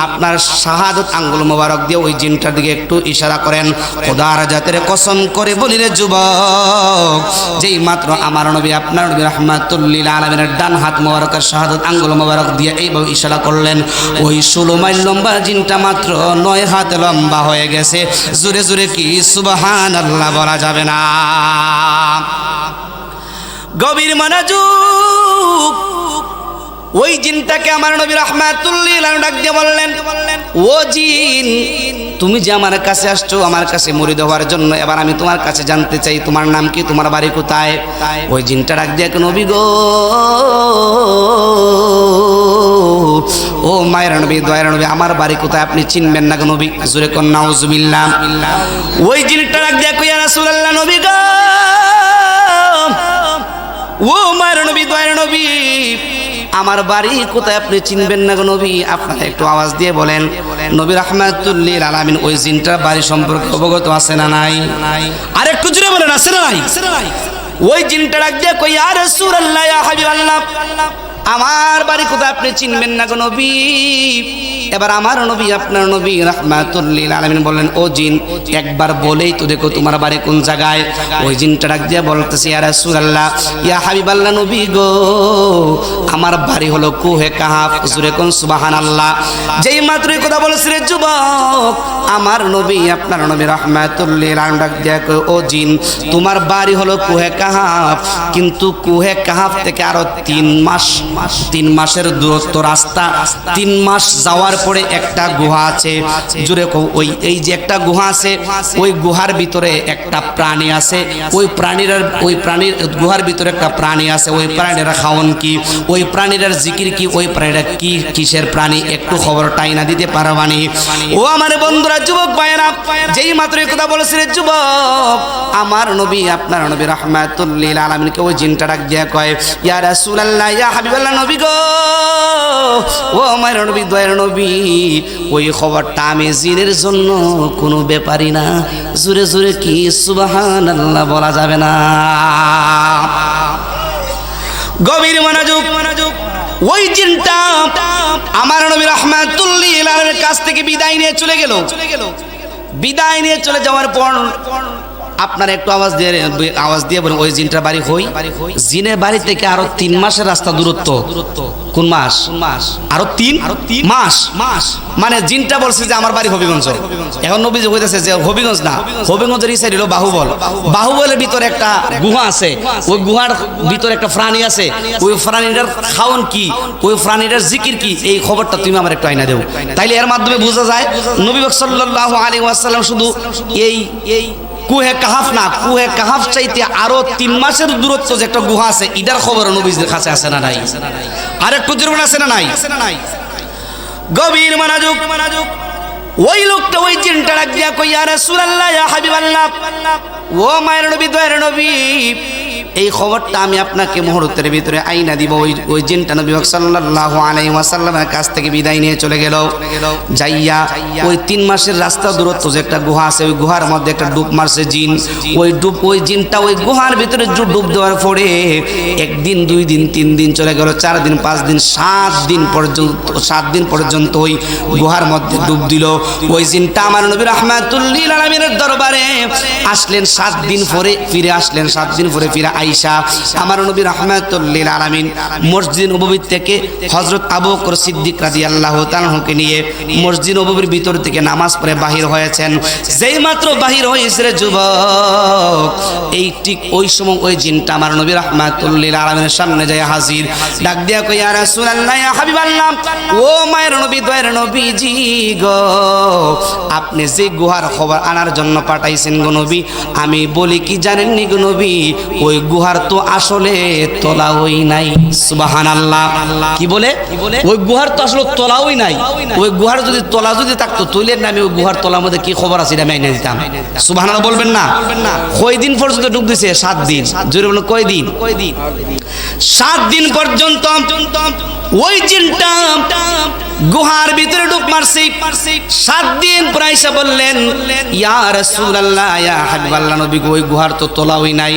আপনার শাহাদাত আঙ্গুল মোবারক দিয়ে ওই জিনটার দিকে একটু ইশারা করেন। খোদার জাতের কসম করে বলি রে যুবক, যেই মাত্র আমার নবী আপনার নবী রাহমাতুল লিল আলামিনের ডান হাত মোবারকের শাহাদাত আঙ্গুল মোবারক দিয়ে এইভাবে ইশারা করলেন, ওই 16 মাইল লম্বা জিনটা মাত্র 9 হাত লম্বা হয়ে গেছে। জোরে জোরে কি সুবহানাল্লাহ বলা যাবে না? গভীর মনোযোগ। ওই জিনটাকে আমার নবী রাহমাতুল লিল আলামিন ডাক দিয়ে বললেন, ও জিন, তুমি যে আমার কাছে আসছো আমার কাছে মুরিদ হওয়ার জন্য, এবার আমি তোমার কাছে জানতে চাই তোমার নাম কি, তোমার বাড়ি কোথায়? ওই জিনটা ডাক দিয়ে, নবী গো, ও মায়ের নবী, দয়ার নবী, আমার বাড়ি কোথায় আপনি চিনবেন না গো নবী? জোরে কোন নাউজুবিল্লাহ। ওই জিনটা ডাক দিয়ে কই, ইয়া রাসূলুল্লাহ, নবী গো, ও মায়ের নবী, দয়ার নবী, আমার বাড়ি কোথায় আপনি চিনবেন না গো নবী? আপনারা একটু আওয়াজ দিয়ে বলেন। নবী রাহমাতুল লিল আলামিন ওই জিনটার বাড়ি সম্পর্কে অবগত আছে না নাই? আর একটু জোরে বলেন, আছে না নাই? ওই জিনটা ডাক দিয়ে কই, ইয়া রাসূলুল্লাহ, ইয়া হাবিবাল্লাহ, আমার বাড়ি কোথায় আপনি চিনবেন না গো নবী? এবার আমার নবী আপনার নবী রাহমাতুল লিল আলামিন বললেন, ও জিন, একবার বলেই তো দেখো তোমার বাড়ি কোন জায়গায়। ওই জিনটা ডাক দিয়ে বলতেছে, ইয়া রাসূলুল্লাহ, ইয়া হাবিবাল্লাহ, নবী গো, আমার বাড়ি হলো কুহে কাহাফ। জোরে কোন সুবহানাল্লাহ। যেই মাত্রই কথা বলেছে রে যুবক, আমার নবী আপনার নবী রাহমাতুল লিল আলামিন ডাক দিয়ে কই, ও জিন, তোমার বাড়ি হলো কুহে কাহাফ, কিন্তু কুহে কাহাফ থেকে আরো 3 মাস 3 মাসের দূরত্ব রাস্তা। 3 মাস যাওয়ার পরে একটা গুহা আছে, জুড়ে ওই এই যে একটা গুহা আছে, ওই গুহার ভিতরে একটা প্রাণী আছে। ওই প্রাণীর গুহার ভিতরে একটা প্রাণী আছে। ওই প্রাণীর খাওন কি, ওই প্রাণীর জিকির কি, ওই প্রাণীটা কি, কিসের প্রাণী, একটু খবরটাই না দিতে পারবানি? ও আমার বন্ধুরা, যুবক ভাইরা, যেই মাত্র এই কথা বলেছিলেন যুবক, আমার নবী আপনার নবী রাহমাতুল লিল আলামিনকে ওই জিনটা ডাক দিয়া কয়, ইয়া রাসূলুল্লাহ, ইয়া হাবিবাল্লাহ, নবী গো, ও আমার নবী, দয়ার নবী, ওই খবরটা আমি জিনের জন্য কোনো ব্যাপারই না। জোরে জোরে কি সুবহানাল্লাহ বলা যাবে না? গভীর মনোযোগ। ওই জিনটা আমার নবী রাহমাতুল লিল আলামিনের কাছ থেকে বিদায় নিয়ে চলে গেল। বিদায় নিয়ে চলে যাওয়ার পর আপনারা একটু আওয়াজ দিয়ে বলুন, ওই জিনটার বাড়ি হই? জিনের বাড়ি থেকে আরো 3 মাসের রাস্তা দূরত্ব। কোন মাস? আরো 3 মাস। মানে জিনটা বলছে যে আমার বাড়ি হবিগঞ্জ। এখন নবীজি কইতেছে যে হবিগঞ্জ না, হবিগঞ্জের এই সাইড হলো বাহুবল। বাহুবলের ভিতরে একটা গুহা আছে, ওই গুহার ভিতরে একটা প্রাণী আছে। ওই প্রাণীটার খাওন কি, ওই প্রাণীটার জিকির কি, এই খবরটা তুমি আমার একটু আইনা দেও। তাইলে এর মাধ্যমে বোঝা যায় নবী সাল্লাল্লাহু আলাইহি ওয়াসাল্লাম শুধু এই কুহে কাহাফ না, কুহে কাহাফ চাইতে আরো 3 মাসের দূরত্ব যে একটা গুহা আছে, এটার খবর নবীদের কাছে আছে না নাই? আর একটু জোরে আছে না নাই? গভীর মনোযোগ। ওই লোকটা ওই জিনটা ডাক দিয়া কই, ইয়া রাসূলুল্লাহ, ইয়া হাবিবাল্লাহ, ও মায়ের নবী, দয়ার নবী, এই খবরটা আমি আপনাকে মুহূর্তের ভিতরে আইনা দিব। ওই জিনটা নবী সাল্লাল্লাহু আলাইহি ওয়াসাল্লামের কাছ থেকে বিদায় নিয়ে চলে গেল। যাইয়া ওই 3 মাসের রাস্তা দূরত্ব যে একটা গুহা আছে, ওই গুহার মধ্যে একটা ডুব মারছে জিন। ওই জিনটা ওই গুহার ভিতরে ডুব দেওয়ার পরে 1 দিন 2 দিন 3 দিন চলে গেল, 4 দিন 5 দিন 7 দিন পর্যন্ত ওই গুহার মধ্যে ডুব দিল। ওই জিনটা আমার নবী রাহমাতুল লিল আলামিনের দরবারে আসলেন 7 দিন পরে, ফিরে আসলেন 7 দিন পরে ফিরে আয়েশা আমার নবী রাহমাতুল লিল আলামিন মসজিদ নববী থেকে হযরত আবু বকর সিদ্দিক রাদিয়াল্লাহু তাআলাকে নিয়ে মসজিদ নববীর ভিতর থেকে নামাজ পড়ে বাহির হয়েছেন। যেই মাত্র বাহির হয়েছে যুবক, এই ঠিক ওই সময় ওই জিনটা আমার নবী রাহমাতুল লিল আলামিনের সামনে যায় হাজির। ডাক দিয়া কই, ইয়া রাসূলুল্লাহ, ইয়া হাবিবাল্লাহ, ও মায়ের নবী, দয়ার নবীজি গো, আপনি যে গুহার খবর আনার জন্য পাঠাইছেন গো নবী, আমি বলি কি জানেন নি গো নবী, ওই গুহার তো আসলে তলাওই নাই। সুবহানাল্লাহ। কি বলে? ওই গুহার তো আসলে তলাওই নাই। ওই গুহার যদি তলা যদি থাকতো, তৈলের নামে ওই গুহার তলার মধ্যে কি খবর আছে এটা আমি এনে দিতাম। সুবহানাল্লাহ বলবেন না? কয় দিন পর্যন্ত ডুব দিছে? 7 দিন। জোরে বলুন, কয় দিন? 7 দিন পর্যন্ত ওই জিনটা গুহার ভিতরে ডুব মারছে। 7 দিন পর আয়েশা বললেন, ইয়া রাসূলুল্লাহ, ইয়া হাবিবাল্লাহ, নবী গো, ওই গুহার তো তলাওই নাই।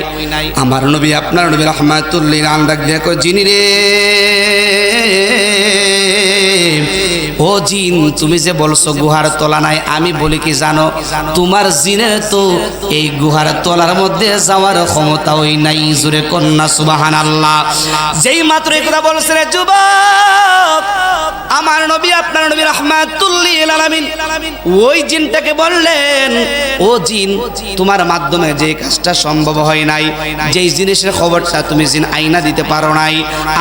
আমার নবী আপনার নবী রাহমাতুল লিল আলামিন ডাক দিয়া কই, জিনি রে, ও জিন, তুমি যে বলছো গুহার তলা নাই, আমি বলি কি জানো, তোমার জিনের তো এই গুহার তলার মধ্যে যাওয়ার ক্ষমতা ওই নাই। জোরে কন্যা সুবহানাল্লাহ। যেই মাত্র এই কথা বলছে রে যুবক, আমার নবী আপনার নবী রাহমাতুল লিল আলামিন ওই জিনটাকে বললেন, ও জিন, তোমার মাধ্যমে যে কাজটা সম্ভব হয় নাই, যেই জিনিসের খবরটা তুমি জিন আইনা দিতে পারো নাই,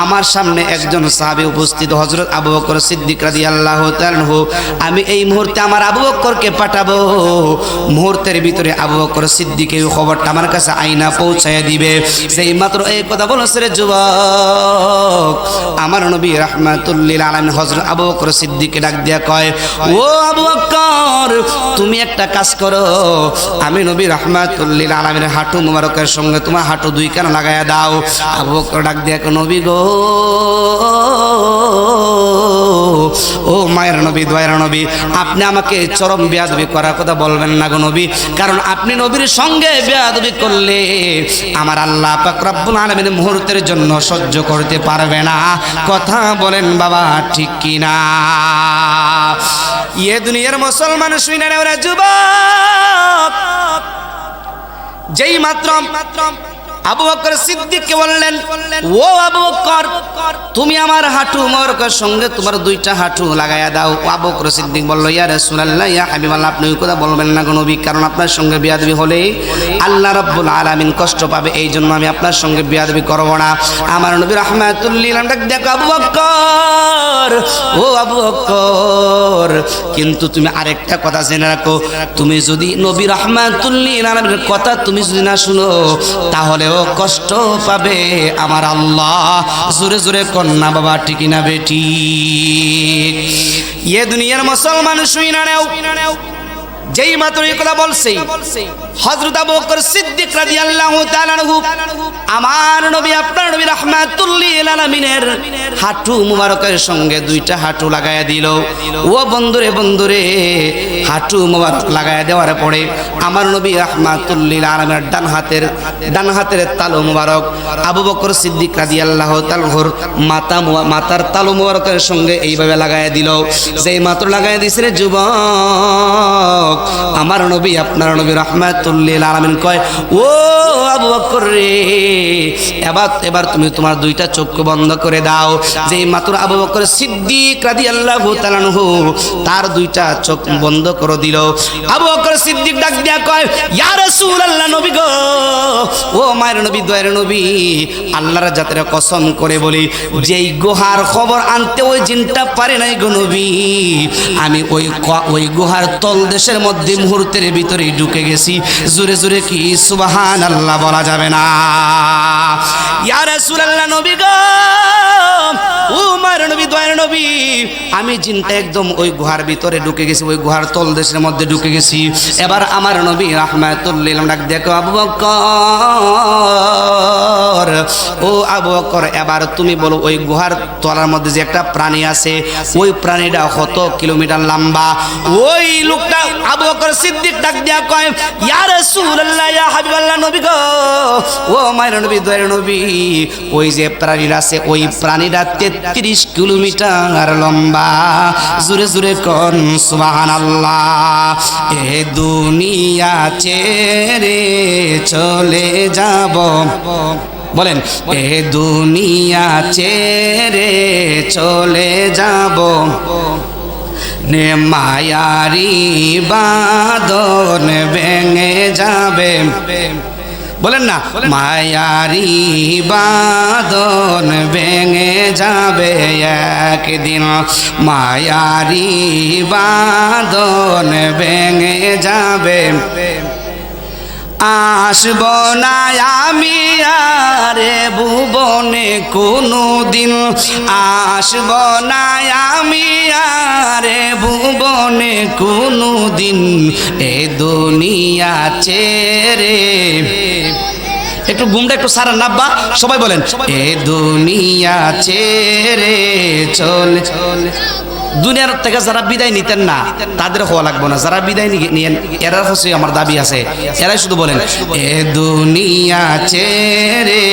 আমার সামনে একজন সাহাবী উপস্থিত, হযরত আবু বকর সিদ্দিক রাদিয়াল্লাহু তাআলা, আমি এই মুহূর্তে আমার আবু বকরকে পাঠাবো। মুহূর্তের ভিতরে আবু বকর সিদ্দিক এই খবরটা আমার কাছে আইনা পৌঁছায় দিবে। সেই মাত্র এই কথা বলছে রে যুবক, আমার নবী রাহমাতুল লিল আলামিন হযরত আবু বকর সিদ্দিককে ডাক দিয়া কয়, ও আবু বকর, তুমি একটা কাজ করো, আমি নবী রাহমাতুল লিল আলামিনের হাঁটু মুবারকের সঙ্গে তোমার হাঁটু 2 কান লাগায়া দাও। আবু বকর ডাক দিয়া কয়, নবী গো, ও মায়ের নবী, দয়ার নবী, আপনি আমাকে চরম বেয়াদবি করার কথা বলবেন না গো নবী, কারণ আপনি নবীর সঙ্গে বেয়াদবি করলে আমার আল্লাহ পাক রব্বুল আলামিন মুহূর্তের জন্য সহ্য করতে পারবে না। কথা বলেন বাবা, ঠিক কি না? ইয়ে দুনিয়ার মুসলমান শুনে নেওয়া যুবক, যেই মাত্র আবু বকর সিদ্দিককে বললেন, ও আবু বকর, তুমি আমার হাঁটু মোবারকের সঙ্গে তোমার দুইটা হাঁটু লাগাইয়া দাও। আবু বকর সিদ্দিক বলল, ইয়া রাসূলুল্লাহ, ইয়া হাবিবাল্লাহ, আপনি ওই কথা বলবেন না গো নবী, কারণ আপনার সঙ্গে বিয়াদবি হলে আল্লাহ রাব্বুল আলামিন কষ্ট পাবে, এই জন্য আমি আপনার সঙ্গে বিয়াদবি করব না। আমার নবী রাহমাতুল লিল আলামিন দেখো, আবু বকর, ও আবু বকর, কিন্তু তুমি আরেকটা কথা জেনে রাখো, তুমি যদি নবী রাহমাতুল লিল আলামিনের কথা তুমি যদি না শুনো তাহলেও কষ্ট পাবে আমার আল্লাহ। জোরে জোরে কন্যা বাবা, ঠিক না বেটি? এ দুনিয়ার মুসলমান শুই না নেও, যেই মাত্র এই কথা বলছে হযরত আবু বকর সিদ্দিক রাদিয়াল্লাহু তাআলা আনহু, আমার নবী আপনার নবী রাহমাতুল লিল আলামিনের হাঁটু মুবারকের সঙ্গে দুইটা হাঁটু লাগায়া দিল। ও বন্ধুরে বন্ধুরে, হাঁটু মুবারক লাগায়া দেওয়ার পরে আমার নবী রাহমাতুল লিল আলামিনের ডান হাতের তালু মুবারক আবু বকর সিদ্দিক রাদিয়াল্লাহু তাআলার মাথার তালু মুবারকের সঙ্গে এইভাবে লাগায়া দিল। যেই মাত্র লাগায়া দিয়েছে যুবক, আমার নবী আপনার নবী রাহমাতুল লিল আলামিন কয়, ও আবু বকর রে, এবার তুমি তোমার দুইটা চোখ বন্ধ করে দাও। যেই মাত্র আবু বকর সিদ্দিক রাদিয়াল্লাহু তাআলা আনহু তার দুইটা চোখ বন্ধ করে দিল, আবু বকর সিদ্দিক ডাক দিয়া কয়, ইয়া রাসূলুল্লাহ, নবী গো, ও মায়ের নবী, দয়ার নবী, আল্লাহর জাতের কসম করে বলি, যেই গুহার খবর আনতে ওই জিনটা পারে নাই গো নবী, আমি ওই গুহার তল দেশের মধ্যে মুহূর্তের ভিতরে ঢুকে গেছি। জোরে জোরে কি সুবহানাল্লাহ বলা যাবে না? ইয়া রাসূলুল্লাহ, নবী গো, ও মায়ের নবী, দয়ার নবী, আমি জিনটা একদম ওই গুহার ভিতরে ঢুকে গেছি, ওই গুহার তল দেশের মধ্যে ঢুকে গেছি। এবার আমার নবী রাহমাতুল লিল আলামিন ডাক দেখো, আবু বকর, ও আবু বকর, এবার তুমি বলো, ওই গুহার তলার মধ্যে যে একটা প্রাণী আছে, ওই প্রাণীটা কত কিলোমিটার লম্বা? ওই লোকটা আবু বকর সিদ্দিক ডাক দিয়া কয়, ইয়া রাসূলুল্লাহ, ইয়া হাবিবাল্লাহ, নবী গো, ও মায়ের নবী, দয়ার নবী, ওই যে প্রাণীটা আছে, ওই প্রাণীটা 33 কিলোমিটার লম্বা। জোরে জোরে কোন সুবহানাল্লাহ। এ দুনিয়া ছেড়ে চলে যাব, বলেন, এ দুনিয়া ছেড়ে চলে যাব, নে মায়ারি বাঁধন ভেঙে যাবে, বলেন না, মায়ারি বাঁধন ভেঙে যাবে একদিন, মায়ারি বাঁধন ভেঙে যাবে। আসব না আমি আরে ভুবনে কোনো দিন, আসব না আমি আরে ভুবনে কোনো দিন, এ দুনিয়া ছেড়ে, একটু ঘুমটা একটু সারা নাব্বা, সবাই বলেন, এ দুনিয়া ছেড়ে চলে চলে। দুনিয়ার থেকে যারা বিদায় নিতেন না তাদের হওয়া লাগবো না, যারা বিদায় নিয়েন এরার হচ্ছে আমার দাবি আছে, এরাই শুধু বলেন, এ দুনিয়া ছেড়ে,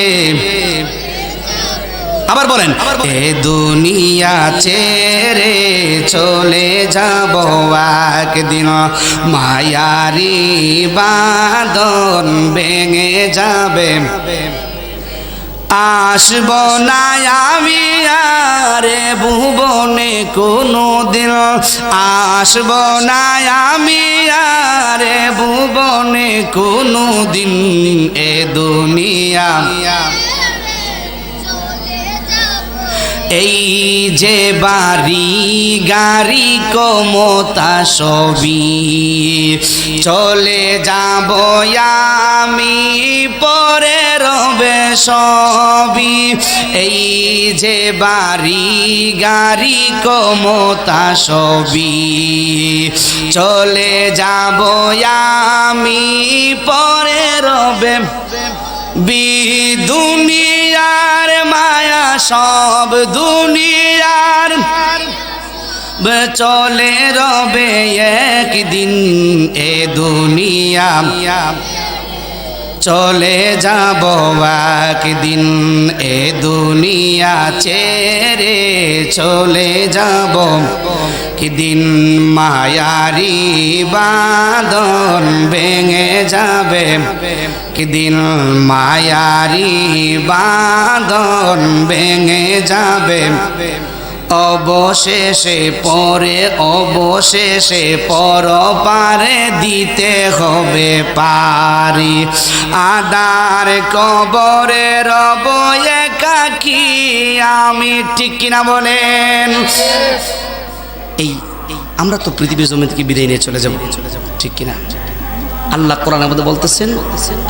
আবার বলেন, এ দুনিয়া ছেড়ে চলে যাব একদিন, মায়ারি বাঁধন ভেঙে যাবে। আসব না আমি আরে ভুবনে কোনো দিন, আসব না আমি আরে ভুবনে কোনো দিন, এ দুনিয়া। এই যে বাড়ি গাড়ি ক্ষমতা সবই চলে যাব আমি, পরে রবে সবই। এই যে বাড়ি গাড়ি ক্ষমতা সবই চলে যাব আমি, পরে রবে দুনিয়ার মায়া সব, দুনিয়ার চলে রবে একদিন, এ দুনিয়া চলে যাব একদিন, এ দুনিয়া ছেড়ে চলে যাব। কি দিন মায়ারি বাঁধন ভেঙে যাবে, কি দিন মায়ারি বাঁধন ভেঙে যাবে, অবশেষে পরপারে দিতে হবে পারি, আদার কবরে রব একাকী আমি। ঠিক কিনা বলেন? এই আমরা তো পৃথিবীর জমি থেকে বিদায় নিয়ে চলে যাব, ঠিক কিনা? আল্লাহ কোরআনের মধ্যে বলতেছেন,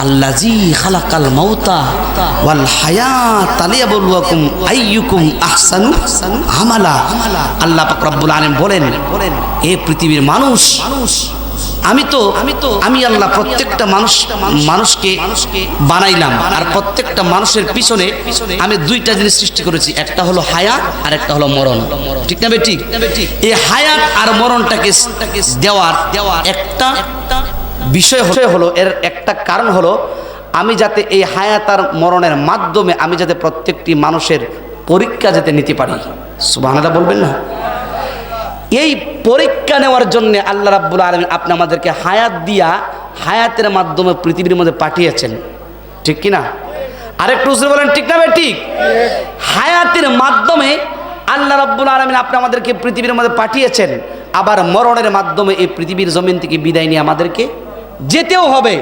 আল্লাযী খালাকাল মাউতা ওয়াল হায়াতা লিয়াবলুয়াকুম আইয়ুকুম আহসানু আমালা। আল্লাহ পাক রব্বুল আলামিন বলেন, এ পৃথিবীর মানুষ, আমি আল্লাহ প্রত্যেকটা মানুষকে বানাইলাম, আর প্রত্যেকটা মানুষের পিছনে আমি দুইটা জিনিস সৃষ্টি করেছি, একটা হলো হায়াত আর একটা হলো মরণ। ঠিক না ঠিক? এই হায়াত আর মরণটাকে দেওয়ার একটা বিষয় হলো, এর একটা কারণ হলো আমি যাতে এই হায়াত আর মরণের মাধ্যমে আমি যাতে প্রত্যেকটি মানুষের পরীক্ষা যাতে নিতে পারি। সুবহানাল্লাহ বলবেন না? এই পরীক্ষা নেওয়ার জন্য আল্লাহ রাব্বুল আলামিন আপনি আমাদেরকে হায়াত দিয়া হায়াতের মাধ্যমে পৃথিবীর মধ্যে পাঠিয়েছেন, ঠিক কিনা? আরেকটু জোরে বলেন, ঠিক না ঠিক? হায়াতের মাধ্যমে আল্লাহ রাব্বুল আলামিন আপনি আমাদেরকে পৃথিবীর মধ্যে পাঠিয়েছেন, আবার মরণের মাধ্যমে এই পৃথিবীর জমিন থেকে বিদায় নিয়ে আমাদেরকে যেতেও হবে।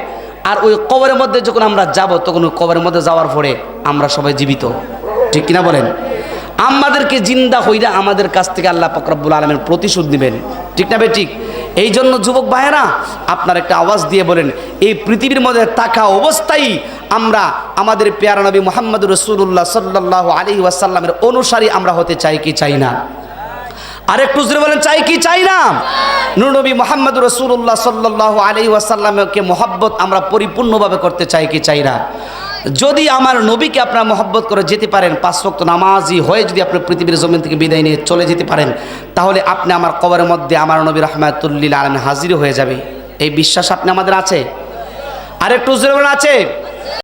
আর ওই কবরের মধ্যে যখন আমরা যাব, তখন ওই কবরের মধ্যে যাওয়ার পরে আমরা সবাই জীবিত, ঠিক কিনা বলেন? আমাদেরকে জিন্দা হইরা আমাদের কাছ থেকে আল্লাহ পাক রব্বুল আলামিন প্রতিশোধ নেবেন, ঠিক না ঠিক? এই জন্য যুবক ভাইয়েরা, আপনার একটা আওয়াজ দিয়ে বলেন, এই পৃথিবীর মধ্যে থাকা অবস্থায় আমরা আমাদের প্যারা নবী মুহাম্মদুর রাসূলুল্লাহ সাল্লাল্লাহু আলাইহি ওয়াসাল্লামের অনুসারী আমরা হতে চাই কি চাই না? আরেকটু জোরে বলেন, চাই কি চাই না? নূর নবী মুহাম্মদুর রাসূলুল্লাহ সাল্লাল্লাহু আলাইহি ওয়াসাল্লামকে মহব্বত আমরা পরিপূর্ণভাবে করতে চাই কি চাই না? যদি আমার নবীকে আপনারা মহব্বত করে যেতে পারেন, 5 ওয়াক্ত নামাজি হয়ে যদি আপনি পৃথিবীর জমিন থেকে বিদায় নিয়ে চলে যেতে পারেন, তাহলে আপনি আমার কবরের মধ্যে আমার নবী রাহমাতুল লিল আলামিন হাজির হয়ে যাবে। এই বিশ্বাস আপনি আমাদের আছে? আরেকটু জোরে বলেন, আছে?